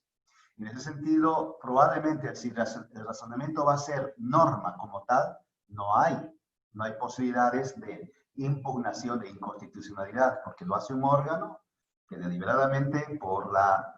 En ese sentido, probablemente si el razonamiento va a ser norma como tal, no hay posibilidades de impugnación de inconstitucionalidad, porque lo hace un órgano que deliberadamente por la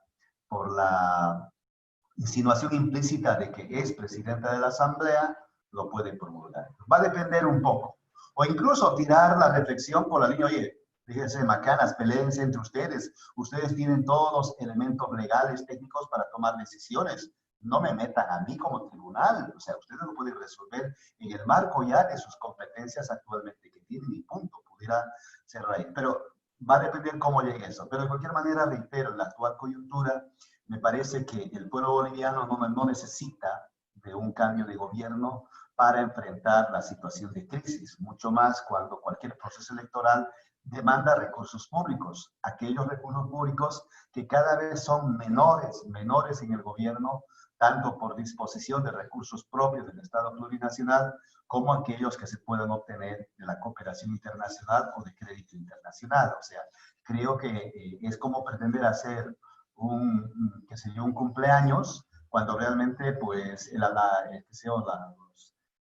insinuación implícita de que es presidenta de la Asamblea, lo puede promulgar. Va a depender un poco. O incluso tirar la reflexión por la línea, oye, fíjense, macanas, peleense entre ustedes. Ustedes tienen todos los elementos legales, técnicos para tomar decisiones. No me metan a mí como tribunal. O sea, ustedes lo pueden resolver en el marco ya de sus competencias actualmente que tienen y punto. Pudiera ser ahí. Pero va a depender cómo llegue eso. Pero de cualquier manera, reitero, en la actual coyuntura, me parece que el pueblo boliviano no necesita de un cambio de gobierno para enfrentar la situación de crisis. Mucho más cuando cualquier proceso electoral demanda recursos públicos, aquellos recursos públicos que cada vez son menores en el gobierno, tanto por disposición de recursos propios del Estado plurinacional, como aquellos que se puedan obtener de la cooperación internacional o de crédito internacional. O sea, creo que es como pretender hacer un cumpleaños, cuando realmente pues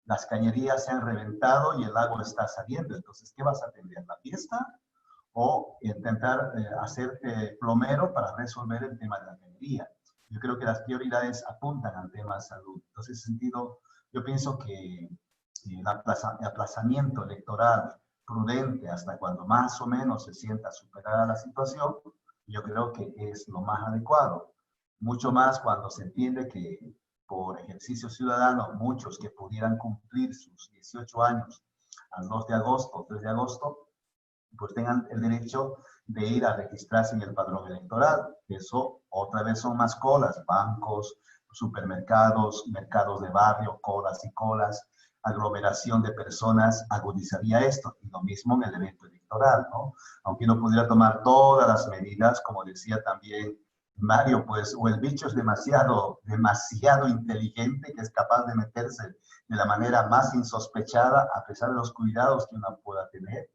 las cañerías se han reventado y el agua está saliendo. Entonces, ¿qué vas a atender? ¿La fiesta? O intentar hacer plomero para resolver el tema de la cañería. Yo creo que las prioridades apuntan al tema de salud. Entonces, en ese sentido, yo pienso que el aplazamiento electoral prudente hasta cuando más o menos se sienta superada la situación, yo creo que es lo más adecuado. Mucho más cuando se entiende que por ejercicio ciudadano, muchos que pudieran cumplir sus 18 años al 2 de agosto o 3 de agosto, pues tengan el derecho de ir a registrarse en el padrón electoral. Eso otra vez son más colas, bancos, supermercados, mercados de barrio, colas y colas, aglomeración de personas agudizaría esto. Y lo mismo en el evento electoral, ¿no? Aunque uno pudiera tomar todas las medidas, como decía también Mario, pues, o el bicho es demasiado inteligente que es capaz de meterse de la manera más insospechada, a pesar de los cuidados que uno pueda tener.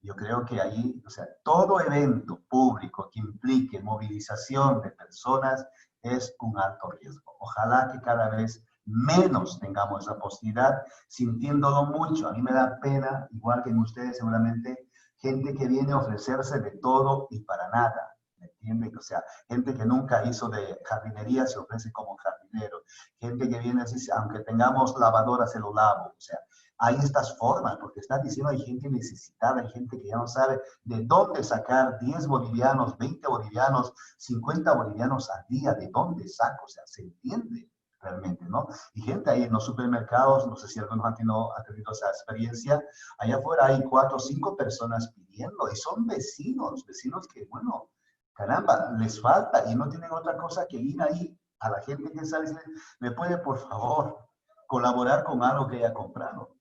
Yo creo que ahí, o sea, todo evento público que implique movilización de personas es un alto riesgo. Ojalá que cada vez menos tengamos esa posibilidad, sintiéndolo mucho. A mí me da pena, igual que en ustedes seguramente, gente que viene a ofrecerse de todo y para nada. ¿Me entienden? O sea, gente que nunca hizo de jardinería se ofrece como jardinero. Gente que viene así, aunque tengamos lavadora, se lo lavo. O sea, hay estas formas, porque estás diciendo hay gente necesitada, hay gente que ya no sabe de dónde sacar 10 bolivianos, 20 bolivianos, 50 bolivianos al día, de dónde saco, o sea, se entiende realmente, ¿no? Y gente ahí en los supermercados, no sé si algunos han tenido esa experiencia, allá afuera hay 4 o 5 personas pidiendo, y son vecinos que, bueno, caramba, les falta y no tienen otra cosa que ir ahí a la gente que sale y dice, ¿me puede por favor colaborar con algo que haya comprado?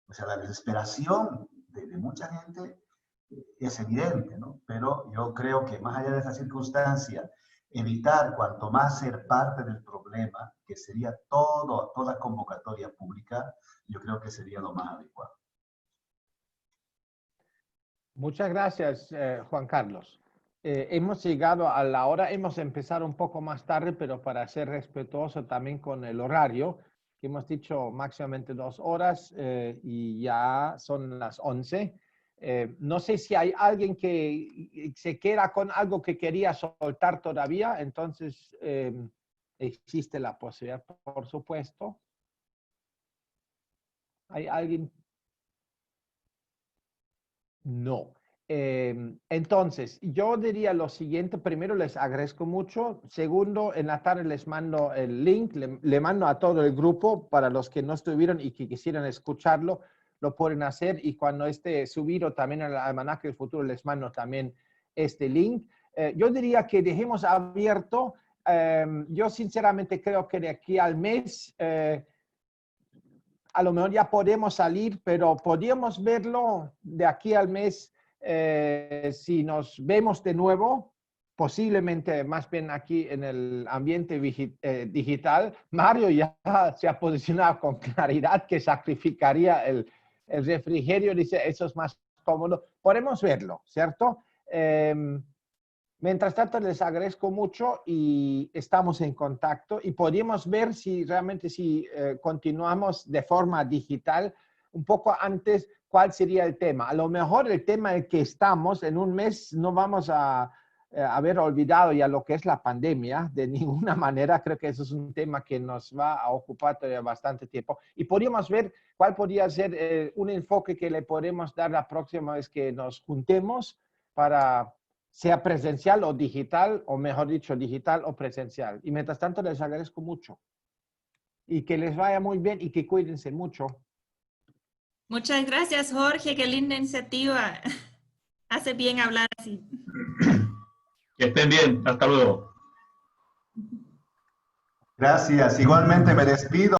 O sea, la desesperación de mucha gente es evidente, ¿no? Pero yo creo que más allá de esa circunstancia, evitar cuanto más ser parte del problema, que sería toda convocatoria pública, yo creo que sería lo más adecuado. Muchas gracias, Juan Carlos. Hemos llegado a la hora, hemos empezado un poco más tarde, pero para ser respetuoso también con el horario, que hemos dicho máximamente 2 horas y ya son las 11. No sé si hay alguien que se queda con algo que quería soltar todavía, entonces existe la posibilidad, por supuesto. ¿Hay alguien? No. Entonces, yo diría lo siguiente. Primero, les agradezco mucho. Segundo, en la tarde les mando el link. Le mando a todo el grupo. Para los que no estuvieron y que quisieran escucharlo, lo pueden hacer. Y cuando esté subido también al Almanaque del Futuro, les mando también este link. Yo diría que dejemos abierto. Yo sinceramente creo que de aquí al mes... a lo mejor ya podemos salir, pero podríamos verlo de aquí al mes si nos vemos de nuevo, posiblemente más bien aquí en el ambiente digital. Mario ya se ha posicionado con claridad que sacrificaría el refrigerio, dice, eso es más cómodo. Podemos verlo, ¿cierto? Mientras tanto, les agradezco mucho y estamos en contacto y podríamos ver si realmente continuamos de forma digital un poco antes cuál sería el tema. A lo mejor el tema en el que estamos en un mes no vamos a haber olvidado ya lo que es la pandemia de ninguna manera. Creo que eso es un tema que nos va a ocupar todavía bastante tiempo y podríamos ver cuál podría ser un enfoque que le podemos dar la próxima vez que nos juntemos para sea presencial o digital, o mejor dicho, digital o presencial. Y mientras tanto, les agradezco mucho. Y que les vaya muy bien y que cuídense mucho. Muchas gracias, Jorge. Qué linda iniciativa. Hace bien hablar así. Que estén bien. Hasta luego. Gracias. Igualmente me despido.